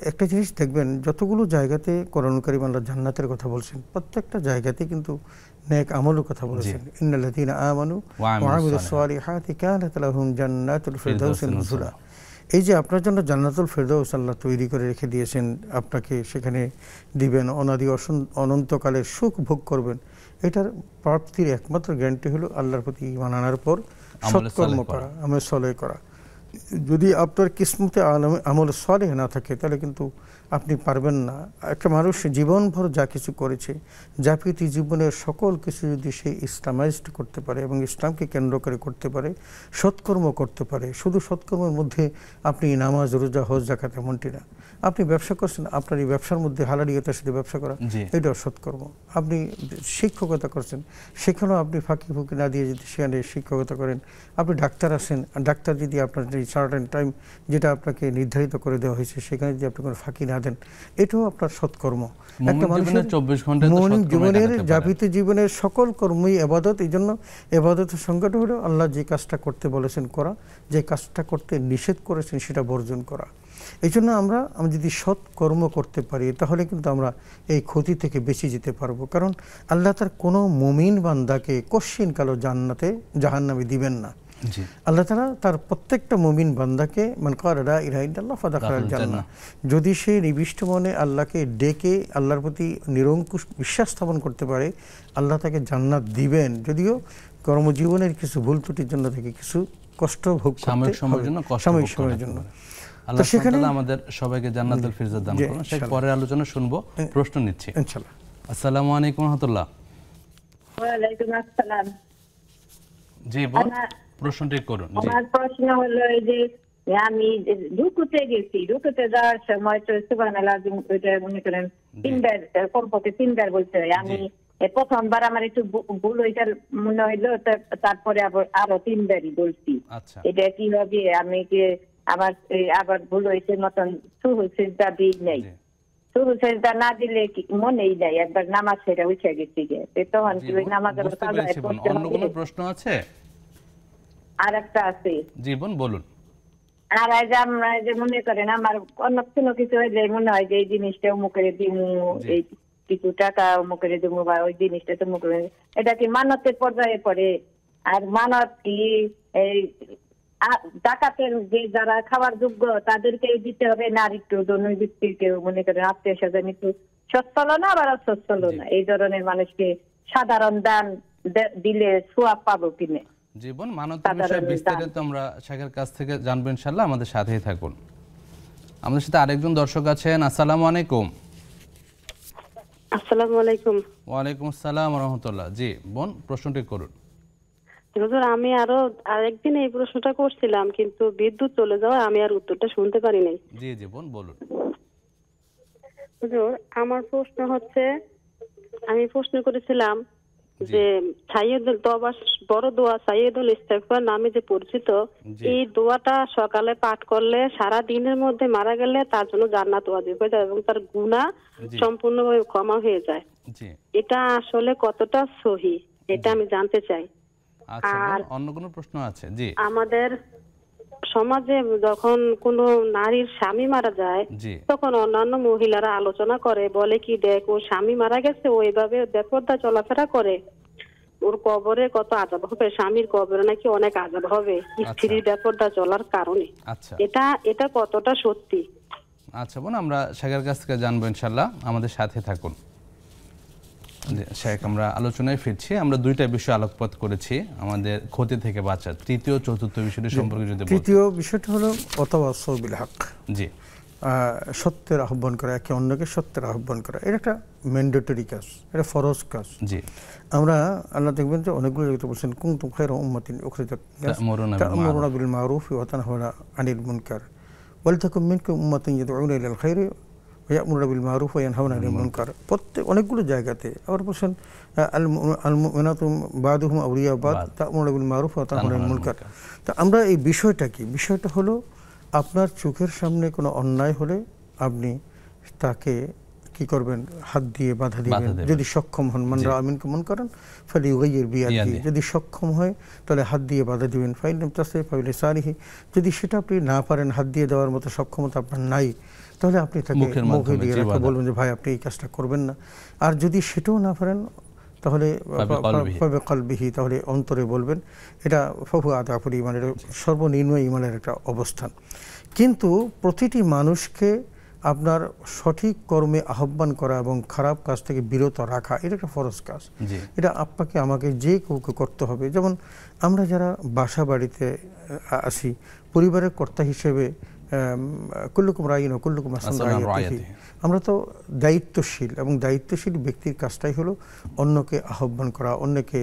একটা জিনিস দেখবেন, যতগুলো জায়গাতে কোরআনুল কারীম আল্লাহ জান্নাতের কথা বলছেন, প্রত্যেকটা জায়গাতে কিন্তু নেক আমলের কথা বলেছেন। ইন্নাল্লাযীনা আমানু ওয়া আমিলুস সালিহাতি কানাত লাহুম জান্নাতুল ফিরদাউসি নুজুলা। এই যে আপনার জন্য জান্নাতুল ফেরদাউস আল্লাহ তৈরি করে রেখে দিয়েছেন, আপনাকে সেখানে দিবেন, অনাদি অনন্তকালের সুখ ভোগ করবেন, এটার প্রাপ্তির একমাত্র গ্যারান্টি হলো আল্লাহর প্রতি ঈমান আনার পর সৎকর্ম করা, আমল সালেহ করা। যদি আপনার কিসমতে আমল সালেহ না থাকে তাহলে কিন্তু আপনি পারবেন না। একটা মানুষ জীবনভর যা কিছু করেছে, জাতির জীবনের সকল কিছু যদি সে ইসলামাইজড করতে পারে এবং ইসলামকে কেন্দ্র করে করতে পারে, সৎকর্ম করতে পারে, শুধু সৎকর্মের মধ্যে আপনি নামাজ, রোজা, হজ, যাকাত এমনটি না। আপনি ব্যবসা করছেন, আপনার এই ব্যবসার মধ্যে হালালিয়তার সাথে ব্যবসা করা, এটাও সৎকর্ম। আপনি শিক্ষকতা করছেন, সেখানেও আপনি ফাঁকি ফুঁকি না দিয়ে যদি সেখানে শিক্ষকতা করেন। আপনি ডাক্তার আছেন, ডাক্তার যদি আপনার যে সার্টেন টাইম যেটা আপনাকে নির্ধারিত করে দেওয়া হয়েছে সেখানে যদি আপনি কোনো ফাঁকি না দেন, এটাও আপনার সৎকর্ম। একটা মানুষের 24 ঘন্টা জীবনের যাপিত জীবনের সকল কর্মই ইবাদত। এই জন্য ইবাদতের সংজ্ঞাটা হলো আল্লাহ যে কাজটা করতে বলেছেন করা, যে কাজটা করতে নিষেধ করেছেন সেটা বর্জন করা। এই জন্য আমরা যদি সৎ কর্ম করতে পারি তাহলে কিন্তু আমরা এই ক্ষতি থেকে বেঁচে যেতে পারবো। কারণ আল্লাহ তার কোনো মুমিন বান্দাকে কশ্চিন কালো জাহান্নামে দিবেন না। আল্লাহ তাআলা তার প্রত্যেকটা মুমিন বান্দাকে মান ক্বালা লা ইলাহা ইল্লাল্লাহ ফাদাখালাল জান্নাহ, যদি সে নিবিষ্ট মনে আল্লাহকে ডেকে আল্লাহর প্রতি নিরঙ্কুশ বিশ্বাস স্থাপন করতে পারে, আল্লাহ তাকে জান্নাত দিবেন। যদিও কর্মজীবনের কিছু ভুল ত্রুটির জন্য থেকে কিছু কষ্ট ভোগ করতে সাময়িক সময়ের জন্য আল্লাহ সেখানে আমাদের সবাইকে জান্নাতুল ফিরদাউস দান করুন। সেই পরের আলোচনা শুনবো, প্রশ্ন নিচ্ছি ইনশাআল্লাহ। আসসালামু আলাইকুম ওয়া রাহমাতুল্লাহ। ওয়া আলাইকুম আসসালাম। জি বল, প্রশ্নটি করুন। আমার প্রশ্ন হলো এই যে আমি রুকুতে গেছি, রুকুতে যাওয়ার সময় তো সুবহানাল্লাহ ওইটা মনে করেন তিনবার, কমপক্ষে তিনবার বলতে হয়। আমি প্রথমবার আমার একটু ভুল ওইটার মনে হইলো, তারপরে আরো তিনবারই বলছি। এটা কি হবে? আমি কি আবার ভুল হয়েছে মতন সুহু সিজদা দিই নাই, সুহু সিজদা না দিলে মনেই নাই, একবার নামাজ সেটা উঠে গেছি গে, তখন কি ওই নামাজের অন্য কোনো প্রশ্ন আছে? আর একটা আছে। জি বোন বলুন। আর আমরা যে মনে করেন আমার অন্য কোনো কিছু হইলে মনে হয় যে এই জিনিসটা অমুকের দিমু, এই কিছু টাকা অমুকের দিমু, বা ওই জিনিসটা তো অমুকের, এটা কি মানতের পর্যায়ে পড়ে? আর মানত কি এই জাকাতের যে যারা খাওয়ার যোগ্য তাদেরকে দিতে হবে না, আর একটু দৈনিক কেউ মনে করেন আত্মীয় স্বজন একটু সচ্ছল না আবার অসচ্ছল না, এই ধরনের মানুষকে সাধারণ দান দিলে সোয়াব পাবো কিনে? জীবন মানত বিষয়ে বিস্তারিত আমরা শেখের কাছ থেকে জানবো ইনশাআল্লাহ, আমাদের সাথেই থাকুন। আমাদের সাথে আরেকজন দর্শক আছেন। আসসালামু আলাইকুম। আসসালামু আলাইকুম। ওয়ালাইকুম আসসালাম ওয়া রাহমাতুল্লাহ। জি বোন, প্রশ্নটি করুন। হুজুর, আমি আরেকদিন এই প্রশ্নটা করছিলাম, কিন্তু বিদ্যুৎ চলে যাওয়ায় আমি আর উত্তরটা শুনতে পারি নাই। জি জি বোন বলুন। হুজুর, আমার প্রশ্ন হচ্ছে, আমি প্রশ্ন করেছিলাম যে সাইয়্যিদুল তওবা, বড় দোয়া সাইয়্যিদুল ইস্তিগফার নামে যে পরিচিত, এই দোয়াটা সকালে পাঠ করলে সারা দিনের মধ্যে মারা গেলে তার জন্য জান্নাত ওয়াজিব হয়ে যায় এবং তার গুনাহ সম্পূর্ণভাবে ক্ষমা হয়ে যায়। এটা আসলে কতটা সহি, এটা আমি জানতে চাই। আচ্ছা, অন্য কোনো প্রশ্ন আছে? জি। আমাদের সমাজে যখন কোনো নারীর স্বামী মারা যায়, তখন অন্যান্য মহিলারা আলোচনা করে, বলে কি, দেখ ওর স্বামী মারা গেছে, ও এইভাবে বেপরদা চলাফেরা করে, ওর কবরে কত আযাব হবে, স্বামীর কবরে নাকি অনেক আযাব হবে স্ত্রীর বেপরদা চলার কারণে। এটা কতটা সত্যি? আচ্ছা বোন, আমরা শেখের কাছ থেকে জানবো ইনশাআল্লাহ, আমাদের সাথে থাকুন। শেখ, আমরা আলোচনায় ফিরছি। আমরা দুইটা বিষয় আলোকপাত করেছি, আমাদের ক্ষতি থেকে বাঁচা। তৃতীয় চতুর্থ বিষয়টি সম্পর্কে যদি বলেন। তৃতীয় বিষয়টা হলো ওয়াতাওয়াসাউ বিল হক। জি। সত্যের আহ্বান করা, একে অন্যকে সত্যের আহ্বান করা, এটা একটা ম্যান্ডেটরি কাজ, এটা ফরজ কাজ। জি। আমরা আল্লাহ দেখবেন যে অনেকগুলো জায়গাতে বলছেন কুনতুম খায়রা উম্মাতিন উখরিজাত তা'মুরুনা বিল মারুফ ওয়া তানহাউনা আনিল মুনকার ওয়ালতাকুম মিনকুম উম্মাতুন ইয়াদউনা ইলাল খায়রি ওয়া ইয়া'মুরুনা বিল মারুফ ওয়া ইয়ানহাউনা আনিল মুনকার। প্রত্যেক অনেকগুলো জায়গাতে আবার বলছেন আল মুমিনাতু বাদুহুম আউলিয়া বাদ তা'মুরুনা বিল মারুফ ওয়া তানহাউনা আনিল মুনকার। তো আমরা এই বিষয়টা কি, বিষয়টা হলো আপনার চোখের সামনে কোনো অন্যায় হলে আপনি তাকে কি করবেন, হাত দিয়ে বাধা দিবেন যদি সক্ষম হন। মান রাআ মিনকুম মুনকারান ফালিয়ুগাইয়ির বিয়াদিহি, যদি সক্ষম হয় তাহলে হাত দিয়ে বাধা দিবেন। ফাইন লাম তাসতাতি ফাবিলিসানিহি, যদি সেটা আপনি না পারেন, হাত দিয়ে দেওয়ার মতো সক্ষমতা আপনার নাই, তাহলে আপনি তাকে মুখে দিয়ে রাখা বলবেন যে ভাই আপনি এই কাজটা করবেন না। আর যদি সেটাও না পারেন তাহলে কলবিহি, তাহলে অন্তরে বলবেন। এটা ফাহুয়া আদাফুল ঈমান, এটা সর্বনিম্ন ঈমানের একটা অবস্থান। কিন্তু প্রতিটি মানুষকে আপনার সঠিক কর্মে আহ্বান করা এবং খারাপ কাজ থেকে বিরত রাখা, এটা একটা ফরজ কাজ। এটা আপনাকে আমাকে যে কাউকে করতে হবে। যেমন আমরা যারা বাসা বাড়িতে আসি, পরিবারের কর্তা হিসেবে কুল্লুকুম রাইন ওয়া কুল্লুকুম মাসউলুন আন রাইয়াতিহি, আমরা তো দায়িত্বশীল, এবং দায়িত্বশীল ব্যক্তির কাজটাই হলো অন্যকে আহ্বান করা, অন্যকে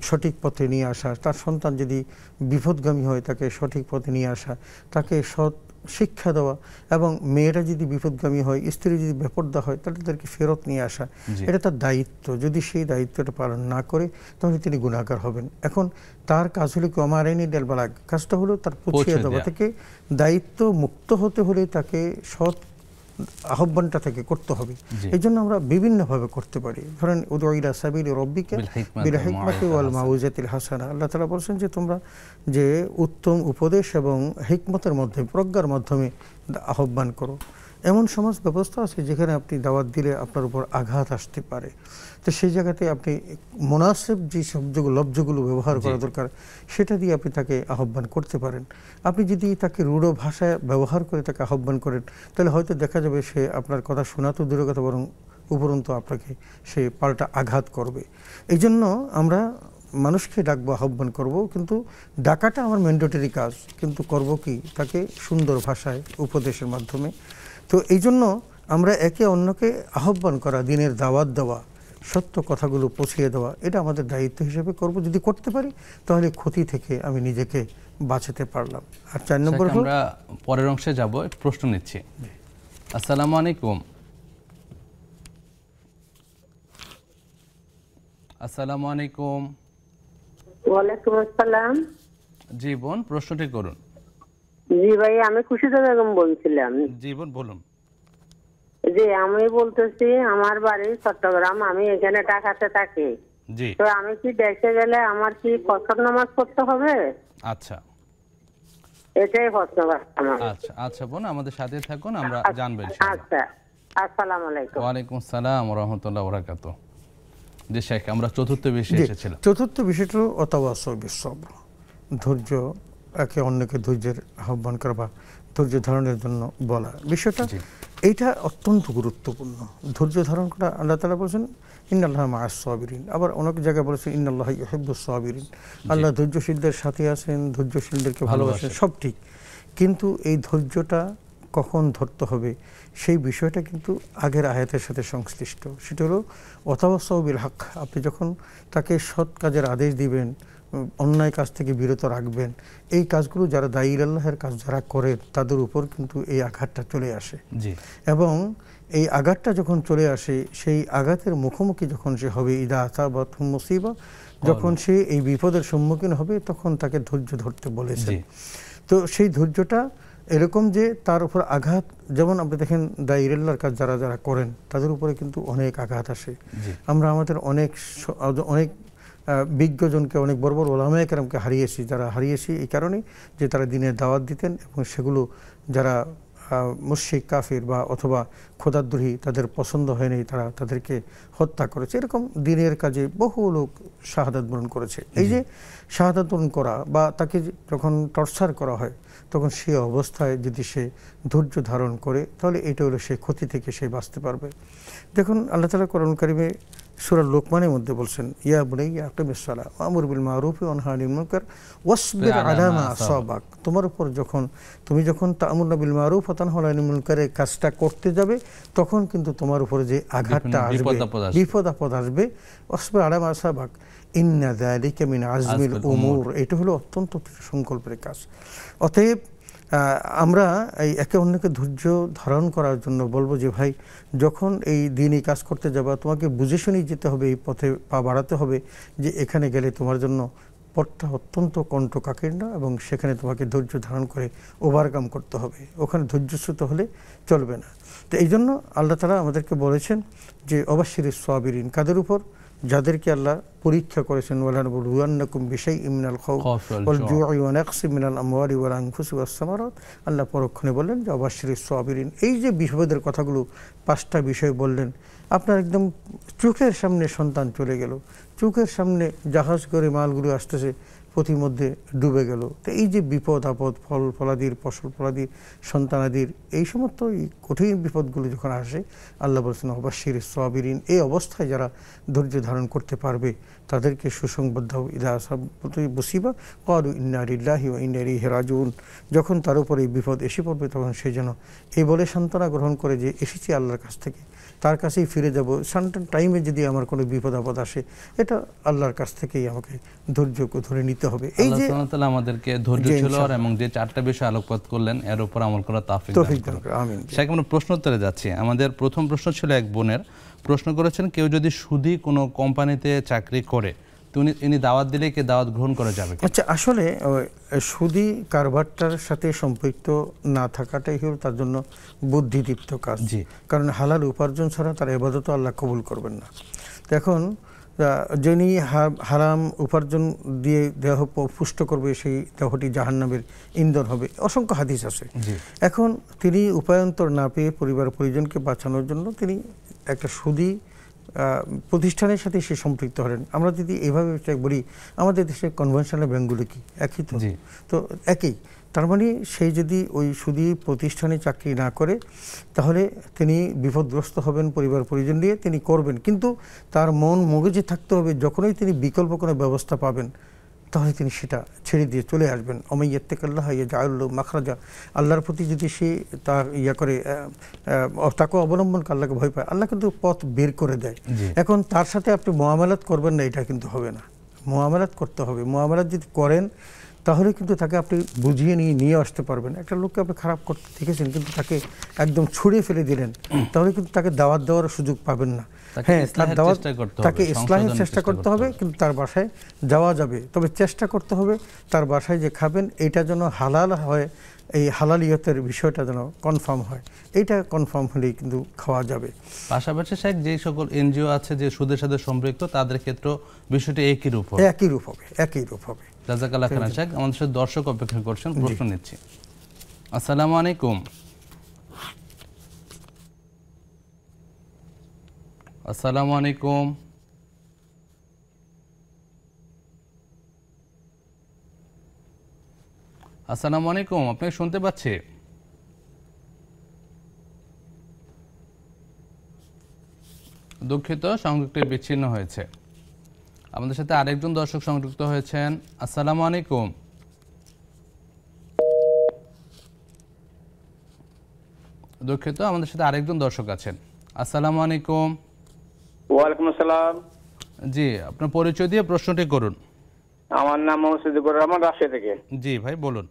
সঠিক পথে নিয়ে আসা। তার সন্তান যদি বিপদগামী হয় তাকে সঠিক পথে নিয়ে আসা, তাকে সৎ শিক্ষা দেওয়া, এবং মেয়েরা যদি বিপদগামী হয়, স্ত্রী যদি বেপরদা হয়, তাহলে তাদেরকে ফেরত নিয়ে আসা, এটা তার দায়িত্ব। যদি সেই দায়িত্বটা পালন না করে তাহলে তিনি গুনাহগার হবেন। এখন তার কাজ হলো কি, আমারাইনি দেল বালাগ, কাজটা হলো তার পৌঁছে দেওয়া। থেকে দায়িত্ব মুক্ত হতে হলে তাকে সৎ আহ্বানটা থেকে করতে হবে। এই জন্য আমরা বিভিন্নভাবে করতে পারি। ধরেন উদউ ইলা সাবিলি রাব্বিকা বিল হিকমাতি ওয়াল মাউইজাতিল হাসানা, আল্লাহ তাআলা বলেছেন যে তোমরা যে উত্তম উপদেশ এবং হিকমতের মাধ্যমে, প্রজ্ঞার মাধ্যমে আহ্বান করো। এমন সমাজ ব্যবস্থা আছে যেখানে আপনি দাওয়াত দিলে আপনার উপর আঘাত আসতে পারে, তো সেই জায়গাতে আপনি মুনাসিব যে শব্দগুলো, লফজগুলো ব্যবহার করা দরকার, সেটা দিয়ে আপনি তাকে আহ্বান করতে পারেন। আপনি যদি তাকে রূঢ় ভাষায় ব্যবহার করে তাকে আহ্বান করেন, তাহলে হয়তো দেখা যাবে সে আপনার কথা শোনা তো দূরের কথা, বরং উপরন্তু আপনাকে সে পাল্টা আঘাত করবে। এই জন্য আমরা মানুষকে ডাকবো, আহ্বান করব, কিন্তু ডাকাটা আমার ম্যান্ডেটরি কাজ, কিন্তু করব কি, তাকে সুন্দর ভাষায় উপদেশের মাধ্যমে। তো এই জন্য আমরা একে অন্যকে আহ্বান করা, দিনের দাওয়াত দেওয়া, সত্য কথাগুলো পৌঁছিয়ে দেওয়া, এটা আমাদের দায়িত্ব হিসেবে করব। যদি করতে পারি তাহলে ক্ষতি থেকে আমি নিজেকে বাঁচাতে পারলাম। আর 4 নম্বর, আমরা পরের অংশে যাব, প্রশ্ন নিচ্ছি। আসসালামু আলাইকুম। আসসালামু আলাইকুম। ওয়ালাইকুম আসসালাম। জি বোন, প্রশ্নটি করুন। জি ভাই, আমি খুশিদা বেগম বলছিলাম। জি বোন বলুন। জি, আমি বলতেছি আমার বাড়ি চট্টগ্রাম, আমি এখানে ঢাকাতে থাকি। জি। তো আমি কি দেশে গেলে আমার কি ফজর নামাজ পড়তে হবে? আচ্ছা, এটাই প্রশ্ন আমার। আচ্ছা আচ্ছা বোন, আমাদের সাথে থাকুন, আমরা জানবো ইনশাআল্লাহ। আচ্ছা, আসসালামু আলাইকুম। ওয়া আলাইকুম আসসালাম ওয়া রাহমাতুল্লাহি ওয়া বারাকাতুহু। জি শেখ, আমরা চতুর্থ বিষয়ে এসেছিলাম। চতুর্থ বিষয়টা হলো ওয়াতাওয়াসাউ বিস সবর, ধৈর্য, একে অন্যকে ধৈর্যের আহ্বান করা বা ধৈর্য ধারণের জন্য বলা। বিষয়টা এইটা অত্যন্ত গুরুত্বপূর্ণ। ধৈর্য ধারণ করা, আল্লাহ তাআলা বলেছেন ইন্নাল্লাহ মা'আস সাবিরিন। আবার অনেক জায়গায় বলেছেন ইন্নাল্লাহা ইউহিব্বুস সাবিরিন, আল্লাহ ধৈর্যশীলদের সাথে আছেন, ধৈর্যশীলদেরকে ভালোবাসেন, সব ঠিক। কিন্তু এই ধৈর্যটা কখন ধরতে হবে সেই বিষয়টা কিন্তু আগের আয়াতের সাথে সংশ্লিষ্ট। সেটা হলো ওয়াতাওয়াসাউ বিল হক, আপনি যখন তাকে সৎ কাজের আদেশ দিবেন, অন্যায় কাজ থেকে বিরত রাখবেন, এই কাজগুলো যারা দায়ী আল্লাহের কাজ যারা করেন তাদের উপর কিন্তু এই আঘাতটা চলে আসে। এবং এই আঘাতটা যখন চলে আসে, সেই আঘাতের মুখোমুখি যখন সে হবে, ইদা আসাবাতহুম মুসিবা, যখন সে এই বিপদের সম্মুখীন হবে তখন তাকে ধৈর্য ধরতে বলেছে। তো সেই ধৈর্যটা এরকম যে তার উপর আঘাত, যেমন আপনি দেখেন দায়ীর কাজ যারা যারা করেন তাদের উপরে কিন্তু অনেক আঘাত আসে। আমরা আমাদের অনেক বিজ্ঞজনকে, অনেক বড় বড় ওলামায়ে কেরামকে হারিয়েছি, যারা হারিয়েছি এই কারণে যে তারা দিনের দাওয়াত দিতেন এবং সেগুলো যারা মুশরিক কাফির বা অথবা খোদাদ্রোহী তাদের পছন্দ হয়নি, তারা তাদেরকে হত্যা করেছে। এরকম দিনের কাজে বহু লোক শাহাদাত বরণ করেছে। এই যে শাহাদাত বরণ করা বা তাকে যখন টর্চার করা হয় তখন সে অবস্থায় যদি সে ধৈর্য ধারণ করে তাহলে এটা হলো সে ক্ষতি থেকে সে বাঁচতে পারবে। দেখুন আল্লাহ তাআলা কোরআন কারিমে সূরা লোকমানের মধ্যে বলছেন, ইয়া বুনাইয়া আকিমিস সালাহ ওয়া আমুর বিল মারুফ ওয়া নহি আনিল মুনকার ওয়াসবির আলা মা আসাবাক। তোমার উপর তুমি যখন তা'মুরুনা বিল মারুফ ওয়া তানহাউনা আনিল মুনকারের কাজটা করতে যাবে তখন কিন্তু তোমার উপরে যে আঘাতটা আসবে, বিপদ আপদ আসবে, ওয়াসবির আলা মা আসাবাক ইন্না যালিকা মিন আজমিল উমুর, এটা হলো অত্যন্ত সংকল্পের কাজ। অতএব আমরা এই একে অন্যকে ধৈর্য ধারণ করার জন্য বলবো যে ভাই, যখন এই দিনই কাজ করতে যাবা তোমাকে বুঝে শুনেই যেতে হবে, এই পথে পা বাড়াতে হবে যে এখানে গেলে তোমার জন্য পথটা অত্যন্ত কণ্টকাকীর্ণ এবং সেখানে তোমাকে ধৈর্য ধারণ করে ওভারকাম করতে হবে, ওখানে ধৈর্যচ্যুত হলে চলবে না। তো এই জন্য আল্লাহ তাআলা আমাদেরকে বলেছেন যে অবাশশিরিস সাবিরিন, কাদের উপর? যাদেরকে আল্লাহ পরীক্ষা করেছেন, ওয়ালানাবলুওয়ান্নাকুম বিশাইইম মিনাল খাউফ ওয়াল জু'i ওয়া নাকসিম মিনাল আমওয়ালি ওয়াল আনফুসি ওয়াস সামারাত। আল্লাহ পরক্ষণে বললেন যে অবাশশিরিস সাবিরিন। এই যে বিপদের কথাগুলো 5টা বিষয় বললেন, আপনার একদম চোখের সামনে সন্তান চলে গেল, চোখের সামনে জাহাজ করে মালগুলো আসতেছে, প্রতিমধ্যে ডুবে গেল। তো এই যে বিপদ আপদ, ফল ফলাদির, ফসল ফলাদির, সন্তানাদির, এই সমস্ত এই কঠিন বিপদগুলো যখন আসে আল্লাহ বলছেন অবাশশিরিস সাবিরিন। এই অবস্থায় যারা ধৈর্য ধারণ করতে পারবে তাদেরকে সুসংবাদ দাও, ইদা আসাবাতুহুম মুসিবা ক্বালু ইন্না লিল্লাহি ওয়া ইন্না ইলাইহি রাজিউন। যখন তার উপর এই বিপদ এসে পড়বে তখন সে যেন এই বলে সান্ত্বনা গ্রহণ করে যে এসেছি আল্লাহর কাছ থেকে, তার কাছেই ফিরে যাব। সান্টান টাইমে যদি আমার কোনো বিপদ আপদ আসে এটা আল্লাহর কাছ থেকেই আমাকে ধৈর্য ধরে নিতে হবে। এই যে আল্লাহ তাআলা আমাদেরকে ধৈর্যশীল এবং যে 4টা বিষয় আলোকপাত করলেন এর উপর আমল করা তৌফিক দান করুন। আমিন। শেখ, আমরা প্রশ্ন উত্তরে যাচ্ছি। আমাদের প্রথম প্রশ্ন ছিল এক বোনের, প্রশ্ন করেছেন কেউ যদি সুদী কোনো কোম্পানিতে চাকরি করে ইনি দাওয়াত দিলে কি দাওয়াত গ্রহণ করা যাবে? আচ্ছা, আসলে সুদী কারবারটার সাথে সম্পৃক্ত না থাকাটাই হলো তার জন্য বুদ্ধিদীপ্ত কাজ। কারণ হালাল উপার্জন ছাড়া তার ইবাদত আল্লাহ কবুল করবেন না। তো এখন যিনি হারাম উপার্জন দিয়ে দেহ পুষ্ট করবে সেই দেহটি জাহান্নামের ইন্ধন হবে, অসংখ্য হাদিস আছে। এখন তিনি উপায়ন্তর না পেয়ে পরিবার পরিজনকে বাঁচানোর জন্য তিনি একটা সুদী প্রতিষ্ঠানের সাথে সে সম্পৃক্ত হলেন। আমরা যদি এভাবে বলি, আমাদের দেশে কনভেনশনাল ব্যাংকগুলো কি একই? তো একই। তার মানে সেই যদি ওই সুদী প্রতিষ্ঠানে চাকরি না করে তাহলে তিনি বিপদগ্রস্ত হবেন, পরিবার পরিজন নিয়ে তিনি করবেন, কিন্তু তার মন মগজে থাকতে হবে যখনই তিনি বিকল্প কোনো ব্যবস্থা পাবেন তাহলে তিনি সেটা ছেড়ে দিয়ে চলে আসবেন। ওমাইয়াত্তাকিল্লাহ ইয়াজআল লাহু মাখরাজা, আল্লাহর প্রতি যদি সে তার করে তাকে অবলম্বন করে, আল্লাহকে ভয় পায়, আল্লাহ কিন্তু পথ বের করে দেয়। এখন তার সাথে আপনি মুআমালাত করবেন না এটা কিন্তু হবে না, মুআমালাত করতে হবে। মুআমালাত যদি করেন তাহলে কিন্তু তাকে আপনি বুঝিয়ে নিয়ে আসতে পারবেন। একটা লোককে আপনি খারাপ করতে দেখেছেন কিন্তু তাকে একদম ছুঁড়ে ফেলে দিলেন, তাহলে কিন্তু তাকে দাওয়াত দেওয়ার সুযোগ পাবেন না। হ্যাঁ, তাকে ইসলাহের চেষ্টা করতে হবে, কিন্তু তার বাসায় যাওয়া যাবে, তবে চেষ্টা করতে হবে তার বাসায় যে খাবেন এইটা যেন হালাল হয়, এই হালালিয়তের বিষয়টা যেন কনফার্ম হয়, এইটা কনফার্ম হলেই কিন্তু খাওয়া যাবে। পাশাপাশি শেখ যে সকল এনজিও আছে যে সুদের সাথে সম্পৃক্ত তাদের ক্ষেত্রে বিষয়টি একই রূপ হবে। জাযাকাল্লাহ খাইরান। শেখ, আমাদের সাথে দর্শক অপেক্ষা করছেন, প্রশ্ন নিচ্ছি। আসসালামু আলাইকুম। আসসালামু আলাইকুম। আসসালামু আলাইকুম, আপনাকে শুনতে পাচ্ছি। দুঃখিত, সংযুক্তি বিচ্ছিন্ন হয়েছে। আমাদের সাথে আরেকজন দর্শক সংযুক্ত হয়েছেন। আসসালামু আলাইকুম। দুঃখিত, আমাদের সাথে আরেকজন দর্শক আছেন। আসসালামু আলাইকুম। ওয়ালাইকুম আসসালাম। জি, আপনার পরিচয় দিয়ে প্রশ্নটি করুন। আমার নাম মোহাম্মদ সিদ্দিকুর রহমান, রাজশাহী থেকে। জি ভাই বলুন।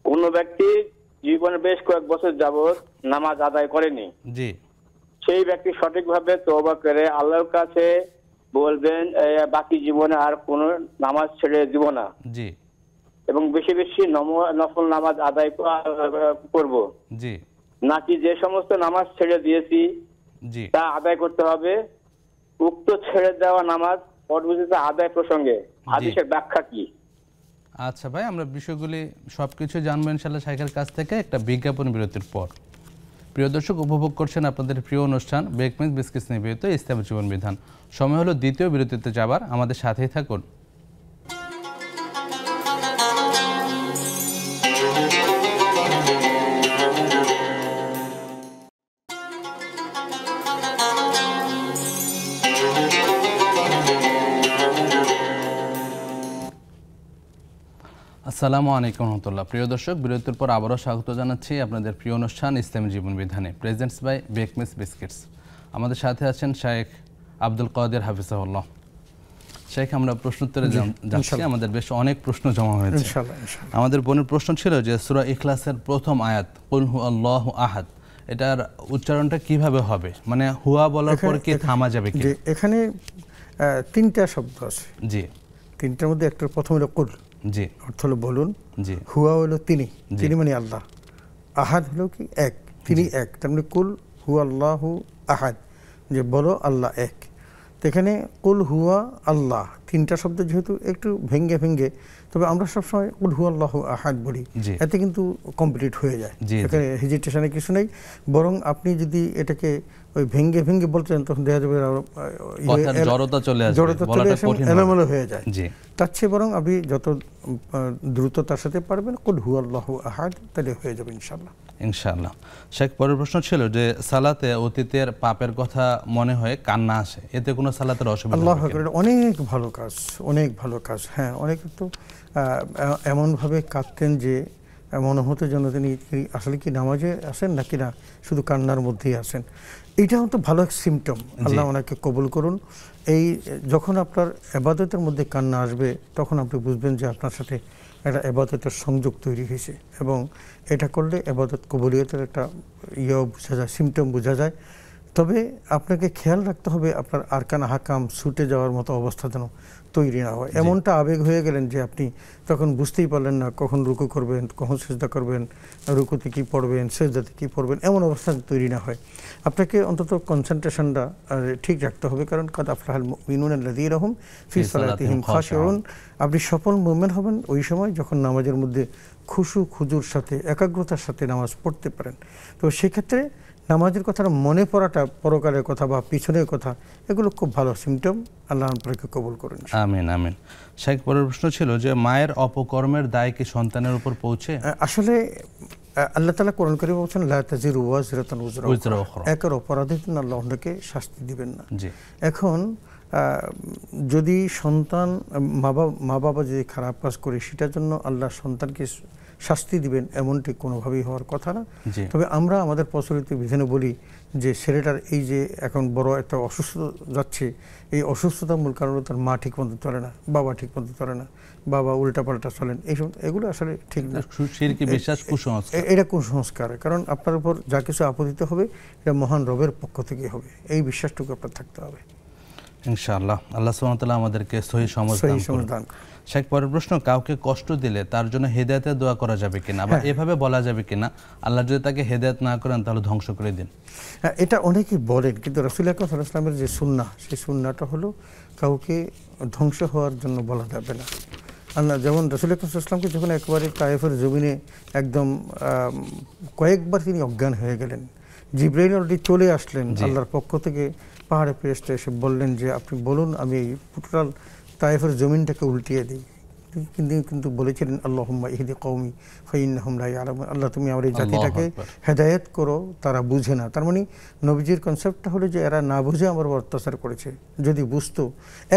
কোন ব্যক্তি জীবনে বেশ কয়েক বছর যাবত নামাজ আদায় করেনি, জি, সেই ব্যক্তি সঠিকভাবে তওবা করে আল্লাহর কাছে বলবেন বাকি জীবনে আর কোনো নামাজ ছেড়ে দিব না, জি, এবং বেশি বেশি নফল নামাজ আদায় করব, জি, নাকি যে সমস্ত নামাজ ছেড়ে দিয়েছি জি, তা আদায় করতে হবে? উক্ত ছেড়ে দেওয়া নামাজ পরবর্তীতে আদায় প্রসঙ্গে হাদিসের ব্যাখ্যা কি? আচ্ছা ভাই, আমরা বিষয়গুলি সবকিছু জানবো ইনশাআল্লাহ শাইখের কাছ থেকে একটা বিজ্ঞাপন বিরতির পর। প্রিয় দর্শক, উপভোগ করছেন আপনাদের প্রিয় অনুষ্ঠান বেকমেস বিস্কিটস নিবেদিত ইসলামী জীবন বিধান। সময় হলো দ্বিতীয় বিরতিতে যাবার, আমাদের সাথেই থাকুন। আসসালামু আলাইকুম রহমতুল্লাহ। প্রিয় দর্শক, বিরতির পর আবারও স্বাগত জানাচ্ছি আপনাদের প্রিয় অনুষ্ঠান ইসলামী জীবন বিধানে, প্রেজেন্টস বাই বেকমেস বিস্কিটস। আমাদের সাথে আছেন শাইখ আব্দুল কাদের হাফিজাহুল্লাহ। শাইখ, আমরা প্রশ্নোত্তরে যাচ্ছি। আমাদের বেশ অনেক প্রশ্ন জমা হয়েছে। আমাদের বোনের প্রশ্ন ছিল যে সূরা ইখলাসের প্রথম আয়াত কুল হু আল্লাহু আহাদ, এটার উচ্চারণটা কিভাবে হবে? মানে হুয়া বলার পর কি থামা যাবে কি? এখানে তিনটা শব্দ আছে। জি, তিনটার মধ্যে একটা প্রথম হলো কুল, জি, অর্থ হলো বলুন। জি, হুয়া হলো তিনি, তিনি মানে আল্লাহ। আহাদ হলো কি এক, তিনি এক। তার মানে কুল হু আল্লাহু আহাদ, যে বলো আল্লাহ এক। তো এখানে কুল হুয়া আল্লাহ তিনটা শব্দ যেহেতু একটু ভেঙ্গে ভেঙ্গে, তবে আমরা সবসময় কুল হু আল্লাহু আহাদ বলি, এতে কিন্তু কমপ্লিট হয়ে যায়, এখানে হেজিটেশনের কিছু নেই। বরং আপনি যদি এটাকে ওই ভেঙ্গে ভেঙ্গে বলতে চান তখন দেখা যাবে জড়তা চলে আসে, এলোমেলো হয়ে যায়। তার চেয়ে বরং আপনি যত দ্রুততার সাথে পারবেন কুল হু আল্লাহু আহাদ, তাহলে হয়ে যাবে ইনশাআল্লাহ। ইনশাআল্লাহ। শেখ, পরের প্রশ্ন ছিল যে সালাতে অতীতের পাপের কথা মনে হয় কান্না আসে, এতে কোনো সালাতের অসুবিধা? আল্লাহু আকবার, অনেক ভালো কাজ, অনেক ভালো কাজ। হ্যাঁ, অনেকে তো এমনভাবে কাঁদতেন যে মনে হতো যেন তিনি আসলে কি নামাজে আসেন নাকি না শুধু কান্নার মধ্যেই আসেন। এইটাও তো ভালো এক সিমটম। আল্লাহ ওনাকে কবুল করুন। এই যখন আপনার এবাদতের মধ্যে কান্না আসবে তখন আপনি বুঝবেন যে আপনার সাথে একটা এবাদতের সংযোগ তৈরি হয়েছে, এবং এটা করলে এবাদত কবুলিয়তের একটা বোঝা যায়, সিমটম বোঝা যায়। তবে আপনাকে খেয়াল রাখতে হবে আপনার আরকান হাকাম ছুটে যাওয়ার মতো অবস্থা যেন তৈরি না হয়। এমনটা আবেগ হয়ে গেলেন যে আপনি তখন বুঝতেই পারলেন না কখন রুকু করবেন, কখন সেজদা করবেন, রুকুতে কী পড়বেন, সেজদাতে কী পড়বেন, এমন অবস্থা তৈরি না হয়। আপনাকে অন্তত কনসেন্ট্রেশনটা ঠিক রাখতে হবে, কারণ কাদ আফলাহাল মুমিনুনা আল্লাযীনা হুম ফী সালাতিহিম খাশিউন। আপনি সফল মুমিন হবেন ওই সময় যখন নামাজের মধ্যে খুশু খুজুর সাথে একাগ্রতার সাথে নামাজ পড়তে পারেন। তো সেক্ষেত্রে নামাজের কথাটা মনে পড়াটা, পরকালের কথা বা পিছনের কথা, এগুলো খুব ভালো সিমটম। আল্লাহ আপনাকে কবুল করুন। আমিন আমিন। শেখ, পরের প্রশ্ন ছিল যে মায়ের অপকর্মের দায় কি সন্তানের উপর পৌঁছে? আসলে আল্লাহ তাআলা কোরআন কারীমে বলেছেন লা তাজিরু ওয়াজিরাতুন উযরা উখরা, একের অপরাধের জন্য আল্লাহ ওনাকে শাস্তি দিবেন না। এখন যদি সন্তান মা বাবা যদি খারাপ কাজ করে সেটার জন্য আল্লাহ সন্তানকে শাস্তি দিবেন এমনটি কোনোভাবেই হওয়ার কথা না। তবে আমরা আমাদের প্রচলিত বিধানে বলি যে ছেলেটার এই যে এখন বড় একটা অসুস্থ যাচ্ছে, এই অসুস্থতার মূল কারণ তার মা ঠিক মতো চলে না, বাবা ঠিক মতো চলে না, বাবা উল্টাপাল্টা চলেন, এইসব এগুলো আসলে ঠিক না। এটা কুসংস্কার, কারণ আপনার উপর যা কিছু আপতিত হবে এটা মহান রবের পক্ষ থেকে হবে, এই বিশ্বাসটুকু আপনার থাকতে হবে ইনশাআল্লাহ। আল্লাহ সুবহানাহু ওয়া তাআলা আমাদেরকে সহি সমঝ দান করুন। শেখ, পরের প্রশ্ন, কাউকে কষ্ট দিলে তার জন্য হেদায়েতের দোয়া করা যাবে কিনা, বা এভাবে বলা যাবে কিনা, আল্লাহ যদি তাকে হেদায়েত না করেন তাহলে ধ্বংস করে দিন? এটা অনেকেই বলেন, কিন্তু রাসূল আকরাম সাল্লাল্লাহু আলাইহি ওয়াসাল্লামের যে সুন্নাহ, সেই সুন্নাহটা হলো কাউকে ধ্বংস হওয়ার জন্য বলা যাবে না। আল্লাহ যেমন রাসূল আকরাম সাল্লাল্লাহু আলাইহি ওয়াসাল্লামকে যখন একবারে তায়েফের জমিনে একদম কয়েকবার তিনি অজ্ঞান হয়ে গেলেন, জিবরাইল অলরেডি চলে আসলেন আল্লাহর পক্ষ থেকে, পাহাড়ে ফেরেশতা এসে বললেন যে আপনি বলুন আমি এই টোটাল তায়েফের জমিনটাকে উল্টিয়ে দিই, কিন্তু কিন্তু বলেছিলেন আল্লাহুম্মা ইহদি কওমি ফাইন্নাহুম লা ইয়ালামুন, আল্লাহ তুমি আমার এই জাতিটাকে হেদায়েত করো, তারা বুঝে না। তার মানে নবীজির কনসেপ্টটা হলো যে এরা না বুঝে আমার উপর অত্যাচার করেছে, যদি বুঝতো।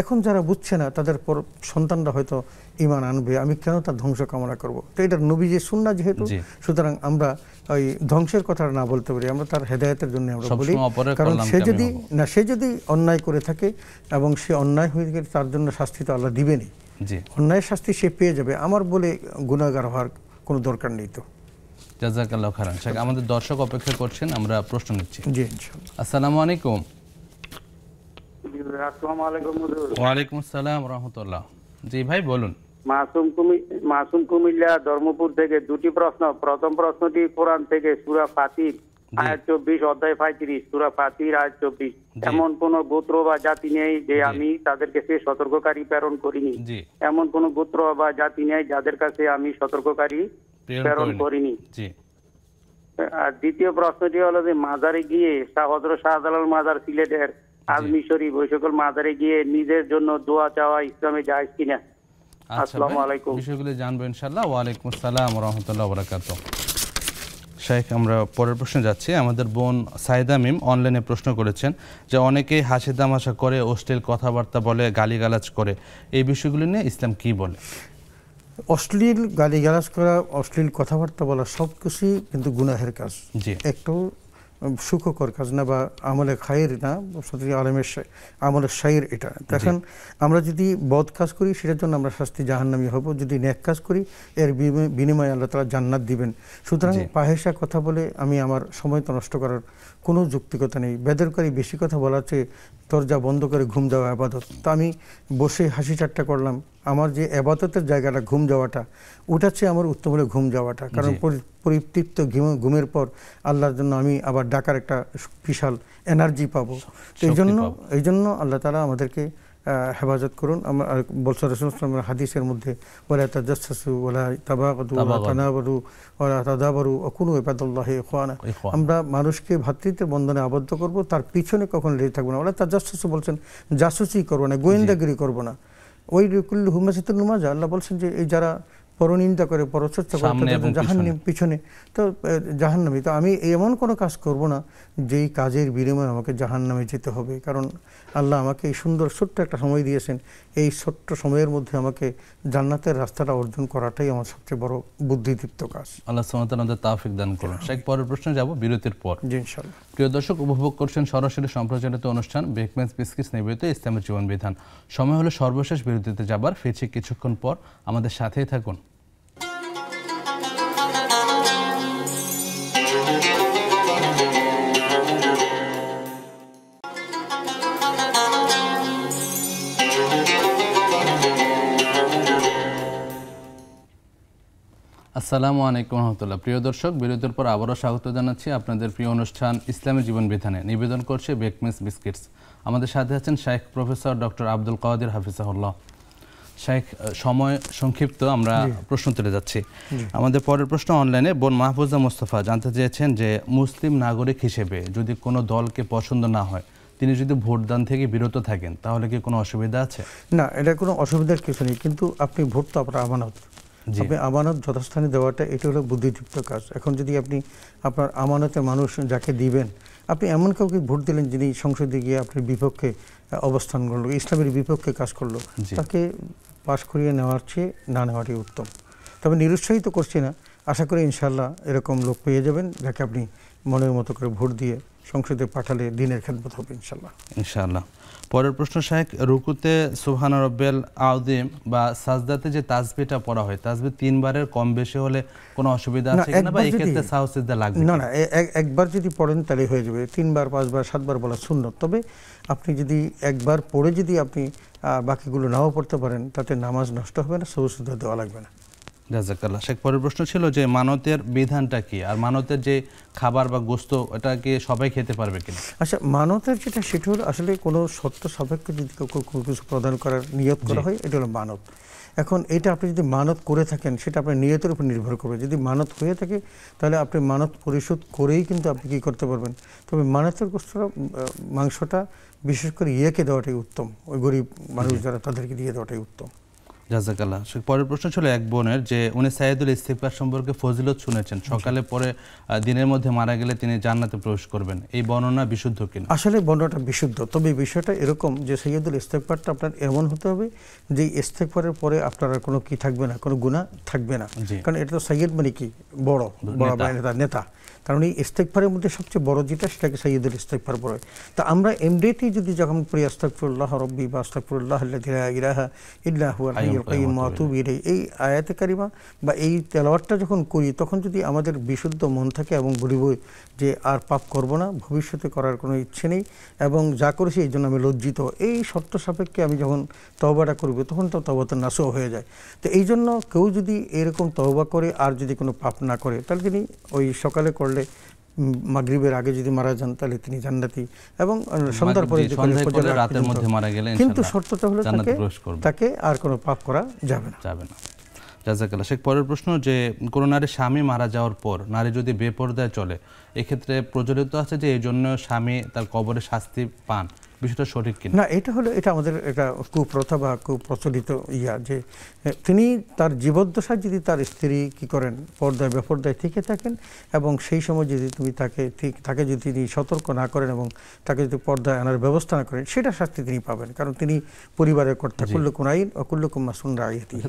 এখন যারা বুঝছে না তাদের পর সন্তানরা হয়তো ঈমান আনবে, আমি কেন তার ধ্বংস কামনা করব? তো এটা নবীজির সুন্নাহ যেহেতু, সুতরাং আমরা ওই ধ্বংসের কথা না বলতে পারি, আমরা তার হেদায়েতের জন্য আমরা বলি। কারণ সে যদি অন্যায় করে থাকে এবং সে অন্যায় হয়ে গেলে তার জন্য শাস্তি তো আল্লাহ দিবেনই, অন্যায়ের শাস্তি সে পেয়ে যাবে, আমার বলে গুনাহগার হওয়ার কোনো দরকার নেই। তো জাযাকাল্লাহু খাইরান। শেখ, আমাদের দর্শক অপেক্ষা করছেন, আমরা প্রশ্ন নিচ্ছি। জি ইনশাআল্লাহ। আসসালামু আলাইকুম। আসসালামু আলাইকুম হুজুর। ওয়া আলাইকুম আসসালাম ওয়া রাহমাতুল্লাহ। জি ভাই বলুন। মাসুম কুমিল্লা ধর্মপুর থেকে দুটি প্রশ্ন। প্রথম প্রশ্নটি কোরআন থেকে সূরা ফাতির আয়াত 24 অধ্যায় 35, সূরা ফাতির আয়াত 24। এমন কোন গোত্র বা জাতি নেই যে আমি তাদের কাছে সতর্ককারী প্রেরণ করিনি। এমন কোন গোত্র বা জাতি নেই যাদের কাছে আমি সতর্ককারী প্রেরণ করিনি। আর দ্বিতীয় প্রশ্নটি হলো যে মাজারে গিয়ে হযরত শাহজালাল মাজার সিলেটের আজমি শরীফ, ওই সকল মাজারে গিয়ে নিজের জন্য দোয়া চাওয়া ইসলামে জায়েজ কিনা? আসসালামু আলাইকুম। বিষয়গুলো জানবো ইনশাআল্লাহ। ওয়া আলাইকুম আসসালাম ওয়া রাহমাতুল্লাহি ওয়া বারাকাতুহু। শেখ, আমরা পরের প্রশ্নে যাচ্ছি। আমাদের বোন সাইদা মিম অনলাইনে প্রশ্ন করেছেন যে অনেকেই হাসি তামাশা করে, অশ্লীল কথাবার্তা বলে, গালিগালাজ করে, এই বিষয়গুলো নিয়ে ইসলাম কি বলে? অশ্লীল গালিগালাজ করা, অশ্লীল কথাবার্তা বলা সব কিছুই কিন্তু গুনাহের কাজ, একটু সুখকর কাজ না বা আমলে খায়ের না, আমলের শায়ের এটা। এখন আমরা যদি বদ কাজ করি সেটার জন্য আমরা শাস্তি জাহান্নামী হব, যদি নেক কাজ করি এর বিনিময়ে আল্লাহ তাআলা জান্নাত দিবেন। সুতরাং ফাহেসা কথা বলে আমি আমার সময় তো নষ্ট করার কোনো যৌক্তিকতা নেই। বেদরকারী বেশি কথা বলার চেয়ে দরজা বন্ধ করে ঘুম যাওয়া আবাদত। তো আমি বসে হাসি ঠাট্টা করলাম, আমার যে আবাদতের জায়গাটা ঘুম যাওয়াটা, ওটার চেয়ে আমার উত্তম হলো ঘুম যাওয়াটা। কারণ পরিতৃপ্ত ঘুমের পর আল্লাহর জন্য আমি আবার ডাকার একটা বিশাল এনার্জি পাবো। এই জন্য আল্লাহ তাআলা আমাদেরকে হেফাজত করুন। আমরা বলছে রাসূল সাল্লাল্লাহু আলাইহি ওয়াসাল্লাম হাদিসের মধ্যে, ওয়ালা তাজাসসু ওয়ালা তাবাগাদু ওয়ালা তানাবাদু ওয়ালা তাদাবারু ওয়া কুনু ইবাদাল্লাহি ইখওয়ানা। আমরা মানুষকে ভ্রাতৃত্বের বন্ধনে আবদ্ধ করব, তার পিছনে কখনো লেগে থাকবো না। ওয়ালা তাজাসসু বলছেন জাসুসি করবো না, গোয়েন্দাগিরি করবো না। ওই কুল্লু হুমাসাতুন নুমাজা, আল্লাহ বলছেন যে এই যারা পরনিন্দা করে, পরচর্চা করে, জাহান্নাম পিছনে তো জাহান্নামী। তো আমি এমন কোনো কাজ করব না যেই কাজের বিনিময়ে আমাকে জাহান্নামে যেতে হবে। কারণ আল্লাহ আমাকে এই সুন্দর ছোট্ট একটা সময় দিয়েছেন, এই ছোট্ট সময়ের মধ্যে আমাকে জান্নাতের রাস্তাটা অর্জন করাটাই আমার সবচেয়ে বড় বুদ্ধিদীপ্ত কাজ। আল্লাহ সুবহানাহু ওয়া তাআলা আমাদের তৌফিক দান করুন। শেখ, পরের প্রশ্নে যাব বিরতির পর। জি ইনশাআল্লাহ। প্রিয় দর্শক, উপভোগ করছেন সরাসরি সম্প্রচারিত অনুষ্ঠান বেকম্যানস বিস্কিটস নিবেদিত ইসলামের জীবন বিধান। সময় হলো সর্বশেষ বিরতিতে যাবার, ফিরছি কিছুক্ষণ পর, আমাদের সাথেই থাকুন। আসসালামু আলাইকুম রহমতুল্লাহ। প্রিয় দর্শক, বিরতির পর আবারও স্বাগত জানাচ্ছি আপনাদের প্রিয় অনুষ্ঠান ইসলামের জীবন বিধানে। নিবেদন করছে বেকম্যানস বিস্কিটস। আমাদের সাথে আছেন শাইখ প্রফেসর ডক্টর আব্দুল কাদির হাফিজাহুল্লাহ। শাইখ, সময় সংক্ষিপ্ত, আমরা প্রশ্ন তুলে যাচ্ছি। আমাদের পরের প্রশ্ন অনলাইনে বোন মাহফুজা মোস্তফা জানতে চেয়েছেন যে মুসলিম নাগরিক হিসেবে যদি কোনো দলকে পছন্দ না হয়, তিনি যদি ভোটদান থেকে বিরত থাকেন, তাহলে কি কোনো অসুবিধা আছে? না, এটা কোনো অসুবিধার কিছু নেই, কিন্তু আপনি ভোট তো আপনার আমানত, আপনি আমানত যথাস্থানে দেওয়াটা এটা হলো বুদ্ধিদীপ্ত কাজ। এখন যদি আপনি আপনার আমানতের মানুষ যাকে দিবেন, আপনি এমন কাউকে ভোট দিলেন যিনি সংসদে গিয়ে আপনার বিপক্ষে অবস্থান করলো, ইসলামের বিপক্ষে কাজ করলো, তাকে পাশ করিয়ে নেওয়ার চেয়ে না নেওয়াটাই উত্তম। তবে নিরুৎসাহিত করছি না, আশা করি ইনশাআল্লাহ এরকম লোক পেয়ে যাবেন যাকে আপনি মনের মতো করে ভোট দিয়ে সংসদে পাঠালে দিনের খেদমত হবে ইনশাআল্লাহ। ইনশাআল্লাহ। পরের প্রশ্ন শাইখ, রুকুতে সুবহান রাব্বিয়াল আযীম বা সাজদাতে যে তাসবিহটা পড়া হয়, তাসবিহ 3 বারের কম বেশি হলে কোনো অসুবিধা আছে কিনা, বা এই ক্ষেত্রে সাহু সিজদা লাগবে? না, একবার যদি পড়েন তাহলে হয়ে যাবে। 3 বার 5 বার 7 বার বলা সুন্নত। তবে আপনি যদি একবার পড়ে যদি আপনি বাকিগুলো নাও পড়তে পারেন, তাতে নামাজ নষ্ট হবে না, সাহু সিজদা দেওয়া লাগবে না। জাযাকাল্লাহ। শেখ, পরের প্রশ্ন ছিল যে মানতের বিধানটা কি, আর মানতের যে খাবার বা গোশত, এটা কি সবাই খেতে পারবে কিনা? আচ্ছা, মানতের যেটা সেটা হলো আসলে কোনো শর্ত সাপেক্ষে যদি কোনো কিছু প্রদান করার নিয়ত করা হয়, এটা হলো মানত। এখন এটা আপনি যদি মানত করে থাকেন, সেটা আপনার নিয়তের উপর নির্ভর করবে। যদি মানত হয়ে থাকে তাহলে আপনি মানত পরিশোধ করেই কিন্তু আপনি কী করতে পারবেন। তবে মানতের গোশতটা, মাংসটা বিশেষ করে ইয়েকে দেওয়াটাই উত্তম, ওই গরিব মানুষ যারা, তাদেরকে দিয়ে দেওয়াটাই উত্তম। জাযাকাল্লাহ। পরের প্রশ্ন ছিল এক বোনের যে উনি সাইয়্যিদুল ইস্তিগফার সম্পর্কে ফজিলত শুনেছেন, সকালে পরে দিনের মধ্যে মারা গেলে তিনি জান্নাতে প্রবেশ করবেন, এই বর্ণনা বিশুদ্ধ কিনা? আসলে বর্ণনাটা বিশুদ্ধ, তবে বিষয়টা এরকম যে সাইয়্যিদুল ইস্তিগফারটা আপনার এমন হতে হবে যে ইস্তিগফারের পরে আপনার আর কোনো কি থাকবে না, কোনো গুনাহ থাকবে না। কারণ এটা তো সাইয়্যিদ মানে কি বড় নেতা, কারণ এই ইস্তিগফারের মধ্যে সবচেয়ে বড় যেটা সেটাকে সাইয়্যিদুল ইস্তিগফার বলে। তা আমরা এমনিতেই যদি যখন পড়ি আস্তাগফিরুল্লাহ রাব্বি বা আস্তাগফিরুল্লাহ আল্লাযী লা ইলাহা ইল্লা হুয়াল হাইয়ুল কাইয়্যুম ওয়া আতুবু ইলাইহি, এই আয়াতে কারিমা বা এই তেলাওয়াতটা যখন করি তখন যদি আমাদের বিশুদ্ধ মন থাকে এবং বলিব যে আর পাপ করব না, ভবিষ্যতে করার কোনো ইচ্ছে নেই এবং যা করেছি এই জন্য আমি লজ্জিত, এই শর্ত সাপেক্ষে আমি যখন তওবাটা করব তখন তো তওবাতুন নাসুহ হয়ে যায়। তো এই জন্য কেউ যদি এরকম তওবা করে আর যদি কোনো পাপ না করে তাহলে তিনি ওই সকালে করলে মাগরিবের আগে যদি মারা যান তাহলে তিনি জান্নাতি, এবং সন্ধ্যার পরে রাতের মধ্যে মারা গেলে কিন্তু শর্তটা হলো তাকে আর কোনো পাপ করা যাবে না। জাযাকাল্লাহ। পরের প্রশ্ন যে কোনো নারীর স্বামী মারা যাওয়ার পর নারী যদি বেপরদায় চলে, এক্ষেত্রে প্রচলিত আছে যে এই জন্য স্বামী তার কবরে শাস্তি পান, বিষয়টা সঠিক কিনা? না, এটা আমাদের একটা কুপ্রথা বা কুপ্রচলিত যে তিনি তার জীবদ্দশায় যদি তার স্ত্রী কি করেন পর্দায় বেপর্দায় থেকে থাকেন এবং সেই সময় যদি তুমি তাকে যদি তিনি সতর্ক না করেন এবং তাকে যদি পর্দায় আনার ব্যবস্থা না করেন, সেটা শাস্তি তিনি পাবেন, কারণ তিনি পরিবারের কর্তা, কুল্লুকুম আইন ও কুল্লুকুম মাসউলুন আন রাইয়াতিহি,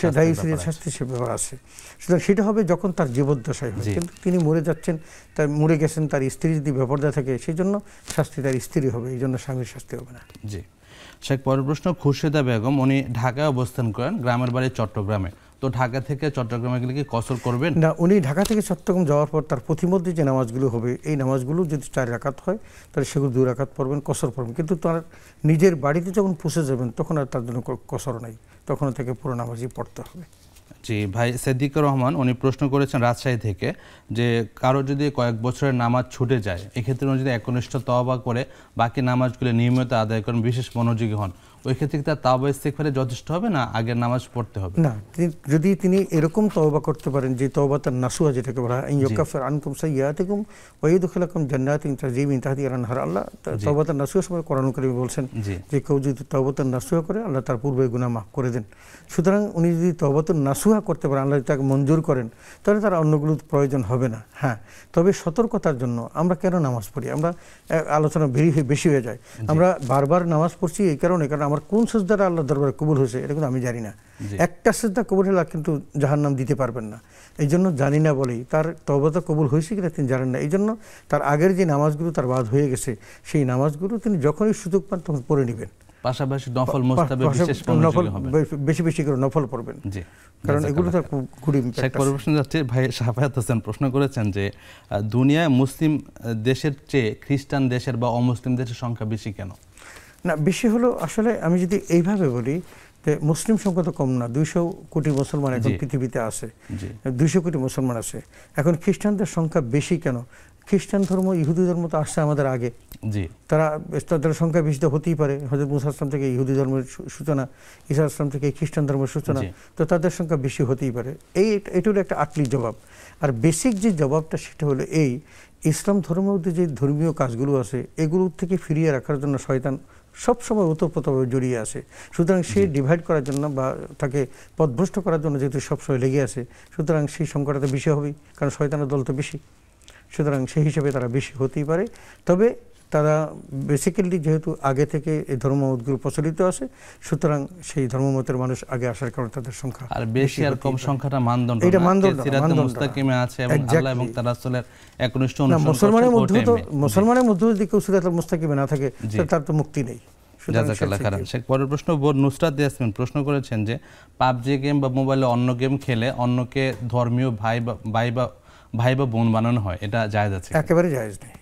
সে দায়ুসের শাস্তি সে ব্যাপার আছে। সুতরাং সেটা হবে যখন তার জীবদ্দশায় হয়, কিন্তু তিনি মরে গেছেন, তার স্ত্রী যদি বেপর্দা থাকে সেই জন্য শাস্তি তার স্ত্রী হবে, এই জন্য স্বামীর শাস্তি হবে না। জি পরের প্রশ্ন খুরশেদা বেগম, উনি ঢাকায় অবস্থান করেন, গ্রামের বাড়ি চট্টগ্রামে, তো ঢাকা থেকে চট্টগ্রামে গেলে কি কসর করবেন? না, উনি ঢাকা থেকে চট্টগ্রাম যাওয়ার পর তার প্রতিমধ্যে যে নামাজগুলো হবে এই নামাজগুলো যদি 4 রাকাত হয় তাহলে সেগুলো 2 রাকাত পড়বেন, কসর পড়বেন, কিন্তু তার নিজের বাড়িতে যখন পৌঁছে যাবেন তখন আর তার জন্য কসর নাই, তখন থেকে পুরো নামাজই পড়তে হবে। জি ভাই সিদ্দিকুর রহমান, উনি প্রশ্ন করেছেন রাজশাহী থেকে যে কারো যদি কয়েক বছরের নামাজ ছুটে যায়, এক্ষেত্রে উনি যদি একনিষ্ঠ তওবা করে বাকি নামাজগুলো নিয়মিত আদায় করেন, বিশেষ মনোযোগী হন, ওই ক্ষেত্রে তার তাওবা ইস্তিগফারে যথেষ্ট হবে না আগের নামাজ পড়তে হবে? না, যদি তিনি এরকম তওবা করতে পারেন যে তওবাতুন নাসুহা যেটাকে বলা হয়, ইউকাফির আনকুম সাইয়্যাতিকুম ওয়া ইদখিলুকুম জান্নাতিন তাজরি মিন তাহতিহাল আনহার, আল্লাহ তওবাতুন নাসুহা সময় কোরআন কারীমে বলছেন যে কেউ যদি তওবাতুন নাসুহা করে আল্লাহ তার পূর্বের গুনাহ মাফ করে দেন। সুতরাং উনি যদি তওবাতুন নাসুহা করতে পারেন, আল্লাহ তাকে মঞ্জুর করেন, তাহলে তার অন্যগুলোর প্রয়োজন হবে না। হ্যাঁ, তবে সতর্কতার জন্য আমরা কেন নামাজ পড়ি, আমরা আলোচনা বেশি হয়ে যায়, আমরা বারবার নামাজ পড়ছি এই কারণে, কারণ আমার কোন সিজদাটা আল্লাহর দরবারে কবুল হয়েছে এটা কিন্তু আমি জানি না। একটা সিজদা কবুল হলে কিন্তু জাহান্নাম দিতে পারবেন না, এই জন্য জানি না বলেই তার তওবাটা কবুল হয়েছে কিনা তিনি জানেন না, এই জন্য তার আগের যে নামাজগুলো তার বাদ হয়ে গেছে সেই নামাজগুলো তিনি যখনই সুযোগ পান তখন পড়ে নেবেন, পাশাপাশি নফল মুস্তাহাব বিশেষ মনোযোগী হবেন, বেশি করে নফল পড়বেন, কারণ এগুলো তার খুব ইম্প্যাক্ট আছে। প্রশ্ন যাচ্ছে ভাই শাফায়াত হোসেন প্রশ্ন করেছেন যে দুনিয়ায় মুসলিম দেশের চেয়ে খ্রিস্টান দেশের বা অমুসলিম দেশের সংখ্যা বেশি কেন? না, বেশি হলো আসলে আমি যদি এইভাবে বলি যে মুসলিম সংখ্যা তো কম না, 200 কোটি মুসলমান এখন পৃথিবীতে আছে, 200 কোটি মুসলমান আছে। এখন খ্রিস্টানদের সংখ্যা বেশি কেন? খ্রিস্টান ধর্ম ইহুদি ধর্ম তো আসছে আমাদের আগে, তাদের সংখ্যা বেশি তো হতেই পারে, হযরত মুসা আসলাম থেকে ইহুদি ধর্মের সূচনা, ঈসা আসলাম থেকে খ্রিস্টান ধর্মের সূচনা, তো তাদের সংখ্যা বেশি হতেই পারে। এটা হলো একটা আটলি জবাব। আর বেসিক যে জবাবটা সেটা হলো এই, ইসলাম ধর্মের মধ্যে যে ধর্মীয় কাজগুলো আছে এগুলোর থেকে ফিরিয়ে রাখার জন্য শয়তান সবসময় ওতপ্রোতভাবে জড়িয়ে আছে। সুতরাং সে ডিভাইড করার জন্য বা তাকে পথভ্রষ্ট করার জন্য যেহেতু সবসময় লেগে আছে, সুতরাং সেই সংখ্যাটা তো বেশি হবেই, কারণ শয়তানের দল তো বেশি, সুতরাং সেই হিসাবে তারা বেশি হতেই পারে। তবে তারা বেসিক্যালি যেহেতু আগে থেকে এই ধর্মমতগুলো প্রচলিত আছে, সুতরাং সেই ধর্মমতের মানুষ আগে আসার কারণে তাদের সংখ্যা আর বেশি আর কম সংখ্যাটা মানদণ্ড, এটা মানদণ্ড মুস্তাকিমে আছে এবং আল্লাহ এবং তার রাসূলের একনিষ্ঠ অনুসরণ মুসলমানের মধ্যে যদি কেউ সিরাতুল মুস্তাকিমে না থাকে তার তো মুক্তি নেই। জাযাকাল্লাহ খাইরান। পরের প্রশ্ন বোন নুসরাত ইয়াসমিন প্রশ্ন করেছেন যে পাবজি গেম বা মোবাইলে অন্য গেম খেলে অন্যকে ধর্মীয় ভাই বা বোন বানানো হয়, এটা জায়েজ আছে? একেবারে জায়েজ নেই।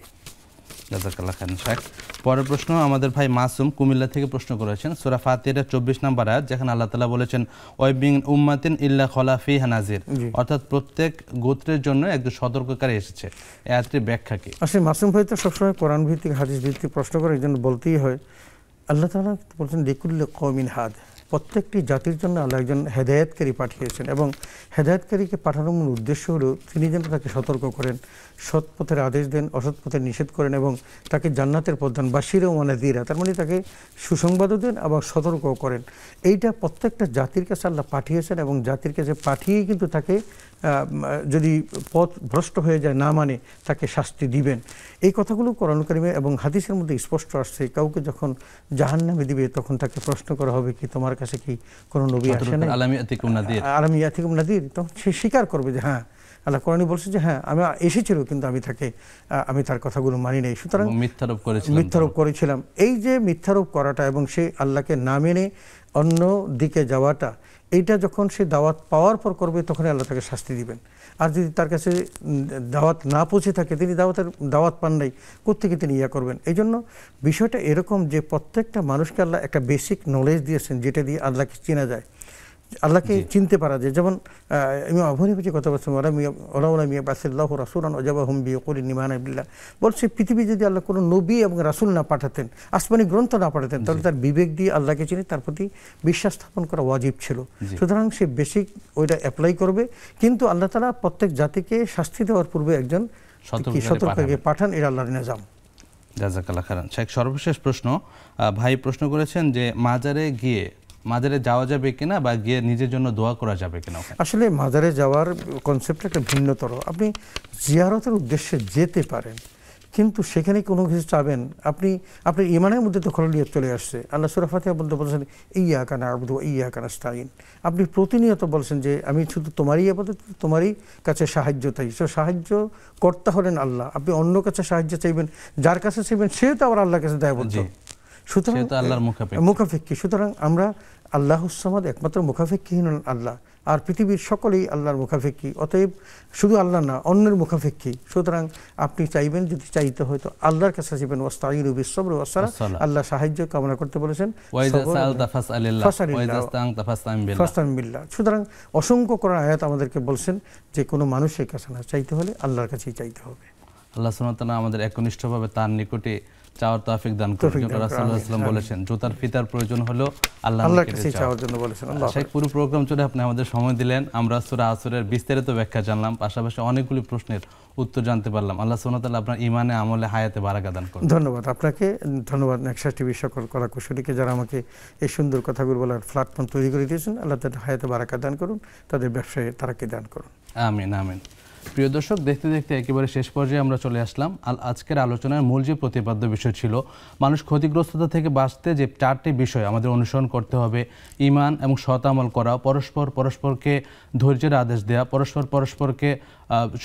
জাযাকাল্লাহ খাইরান শেখ। পরের প্রশ্ন আমাদের ভাই মাসুম কুমিল্লা থেকে প্রশ্ন করেছেন সূরা ফাতিহার 24 নম্বর আয়াত, যেখানে আল্লাহ তাআলা বলেছেন ওয়াবিন উম্মাতিন ইল্লা খালা ফিহা নাজির, অর্থাৎ প্রত্যেক গোত্রের জন্য একজন সতর্ককারী এসেছে, এই আয়াতটির ব্যাখ্যা কি? আসলে মাসুম ভাই তো সবসময় কোরআন ভিত্তিক হাদিস ভিত্তিক প্রশ্ন করে, এই জন্য বলতেই হয় আল্লাহ তাআলা বলেছেন লিকুল্লি কওমিন হাদ, প্রত্যেকটি জাতির জন্য আল্লাহ একজন হেদায়েতকারী পাঠিয়েছেন, এবং হেদায়েতকারীকে পাঠানোর মূল উদ্দেশ্য হলো তিনি যেন তাকে সতর্ক করেন, সৎ পথের আদেশ দেন, অসৎ পথের নিষেধ করেন, এবং তাকে জান্নাতের পথ দেন, বাশিরা ওয়া নাযীরা, তার মানে তাকে সুসংবাদও দেন এবং সতর্কও করেন। এইটা প্রত্যেকটা জাতির কাছে আল্লাহ পাঠিয়েছেন, এবং জাতির কাছে পাঠিয়েই কিন্তু তাকে যদি পথ ভ্রষ্ট হয়ে যায়, না মানে, তাকে শাস্তি দিবেন। এই কথাগুলো কোরআন কারিমে এবং হাদিসের মধ্যে স্পষ্ট আসছে। কাউকে যখন জাহান্নামে দিবে তখন তাকে প্রশ্ন করা হবে কি তোমার কাছে কি কোনো নবী আসে নাই, আলামি ইয়াতিকুম নাদির, তখন সে স্বীকার করবে যে হ্যাঁ, আল্লাহ কোরআনে বলছে যে হ্যাঁ আমি এসেছিল কিন্তু আমি তার কথাগুলো মানি নাই, সুতরাং মিথ্যারোপ করেছিলাম। এই যে মিথ্যারোপ করাটা এবং সে আল্লাহকে না মেনে অন্য দিকে যাওয়াটা, এইটা যখন সে দাওয়াত পাওয়ার পর করবে তখন আল্লাহ তাকে শাস্তি দিবেন। আর যদি তার কাছে দাওয়াত না পৌঁছে থাকে, তিনি দাওয়াত পান নাই, কোত্থেকে তিনি ইয়া করবেন। এই জন্য বিষয়টা এরকম যে প্রত্যেকটা মানুষকে আল্লাহ একটা বেসিক নলেজ দিয়েছেন, যেটা দিয়ে আল্লাহকে চেনা যায়, আল্লাহকে চিনতে পারা যায়। যেমন আমি অভনিপতি কথা বলছি, বলছে পৃথিবী যদি আল্লাহ কোনো নবী এবং রাসূল না পাঠাতেন, আসমানি গ্রন্থ না পাঠাতেন, তাহলে তার বিবেক দিয়ে আল্লাহকে চিনে তার প্রতি বিশ্বাস স্থাপন করা ওয়াজিব ছিল। সুতরাং সে বেসিক ওইটা অ্যাপ্লাই করবে, কিন্তু আল্লাহ তাআলা প্রত্যেক জাতিকে শাস্তি দেওয়ার পূর্বে একজন সতর্ককে পাঠান, এর আল্লাহর নিজাম। জাযাকাল্লাহ খাইরান। শেখ, সর্বশেষ প্রশ্ন, ভাই প্রশ্ন করেছেন যে মাজারে যাওয়া যাবে কিনা, বা গিয়ে নিজের জন্য দোয়া করা যাবে কিনা? আসলে মাজারে যাওয়ার কনসেপ্ট একটা ভিন্নতর। আপনি জিয়ারতের উদ্দেশ্যে যেতে পারেন, কিন্তু সেখানে কোনো কিছু চাবেন, আপনার ইমানের মধ্যে তো খললিয়ত চলে আসছে। আল্লাহ সূরা ফাতিহা বলতে বলছেন ইয়্যাকা না'বুদু ওয়া ইয়্যাকা নাস্তাঈন। আপনি প্রতিনিয়ত বলছেন যে আমি শুধু তোমারই ইবাদত, তোমারই কাছে সাহায্য চাই। সাহায্য কর্তা হলেন আল্লাহ। আপনি অন্য কাছে সাহায্য চাইবেন, যার কাছে চাইবেন সে তো আবার আল্লাহর কাছে দায়বদ্ধ, সুতরাং আল্লাহর মুখাপেক্ষী। সুতরাং আমরা আল্লাহুস সামাদ, একমাত্র মুখাপেক্ষীহীন আল্লাহ, আর পৃথিবীর সকলেই আল্লাহর মুখাপেক্ষী। অতএব শুধু আল্লাহ না, অন্যের মুখাপেক্ষী। সুতরাং আপনি চাইবেন, যদি চাইতে হয় তো আল্লাহর কাছে চাইবেন, ওয়াস্তাঈনু বিস-সাবরি ওয়াস-সালাহ, আল্লাহ সাহায্য কামনা করতে বলেছেন, ফাসতাঈন বিল্লাহ। সুতরাং অসংখ্য কোরআন আয়াত আমাদেরকে বলছেন যে কোনো মানুষের কাছে না, চাইতে হলে আল্লাহর কাছেই চাইতে হবে। আল্লাহ সুবহানাহু ওয়া তাআলা আমাদের একনিষ্ঠভাবে তার নিকটে চাওয়ার তৌফিক দান করুন। রাসূলুল্লাহ সাল্লাল্লাহু আলাইহি ওয়াসাল্লাম বলেছেন জুতার ফিতার প্রয়োজন হলো আল্লাহর কাছে চাওয়ার জন্য বলেছেন। শেখ, পুরো প্রোগ্রাম জুড়ে আপনি আমাদের সময় দিলেন, আমরা সূরা আসরের বিস্তারিত ব্যাখ্যা জানলাম, পাশাপাশি অনেকগুলি প্রশ্নের উত্তর জানতে পারলাম। আল্লাহ সুবহানাহু ওয়া তাআলা আপনার ঈমানে, আমলে, হায়াতে বারাকা দান করুন। ধন্যবাদ আপনাকে, ধন্যবাদ নেক্সাস টিভির সকল কলাকুশলীকে যারা আমাকে এই সুন্দর কথাগুলো বলার প্ল্যাটফর্ম তৈরি করে দিয়েছেন। আল্লাহ তাদের হায়াতে বারাকা দান করুন, তাদের ব্যবসায় তারাক্কি দান করুন। আমিন আমিন। প্রিয় দর্শক, দেখতে দেখতে একেবারে শেষ পর্যায়ে আমরা চলে আসলাম। আজকের আলোচনার মূল যে প্রতিপাদ্য বিষয় ছিল, মানুষ ক্ষতিগ্রস্ততা থেকে বাঁচতে যে 4টি বিষয় আমাদের অনুসরণ করতে হবে: ঈমান এবং সৎ আমল করা, পরস্পরকে ধৈর্যের আদেশ দেওয়া, পরস্পরকে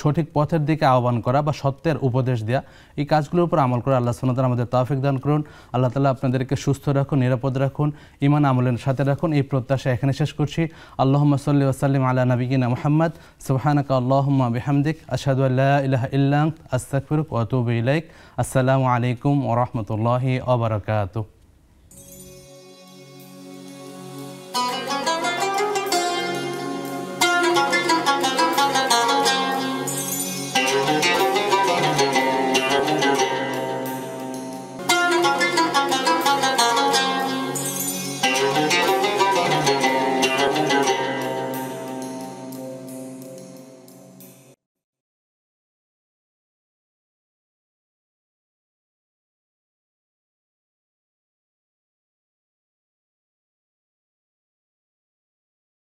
সঠিক পথের দিকে আহ্বান করা বা সত্যের উপদেশ দেওয়া, এই কাজগুলোর উপর আমল করে আল্লাহ সুবহানাহু ওয়া তাআলা আমাদের তৌফিক দান করুন। আল্লাহ তাআলা আপনাদেরকে সুস্থ রাখুন, নিরাপদ রাখুন, ঈমান আমলের সাথে রাখুন, এই প্রত্যাশা এখানে শেষ করছি। আল্লাহুম্মা সাল্লি ওয়া সাল্লিম আলা নাবিয়িনা মুহাম্মদ। সুবহানাকা আল্লাহুম্মা বিহামদিক, আশহাদু আল্লা ইলাহা ইল্লা আনতা, আস্তাগফিরুকা ওয়া আতুবু ইলাইক। আসসালামু আলাইকুম ওয়া রাহমাতুল্লাহি ওয়া বারাকাতুহু।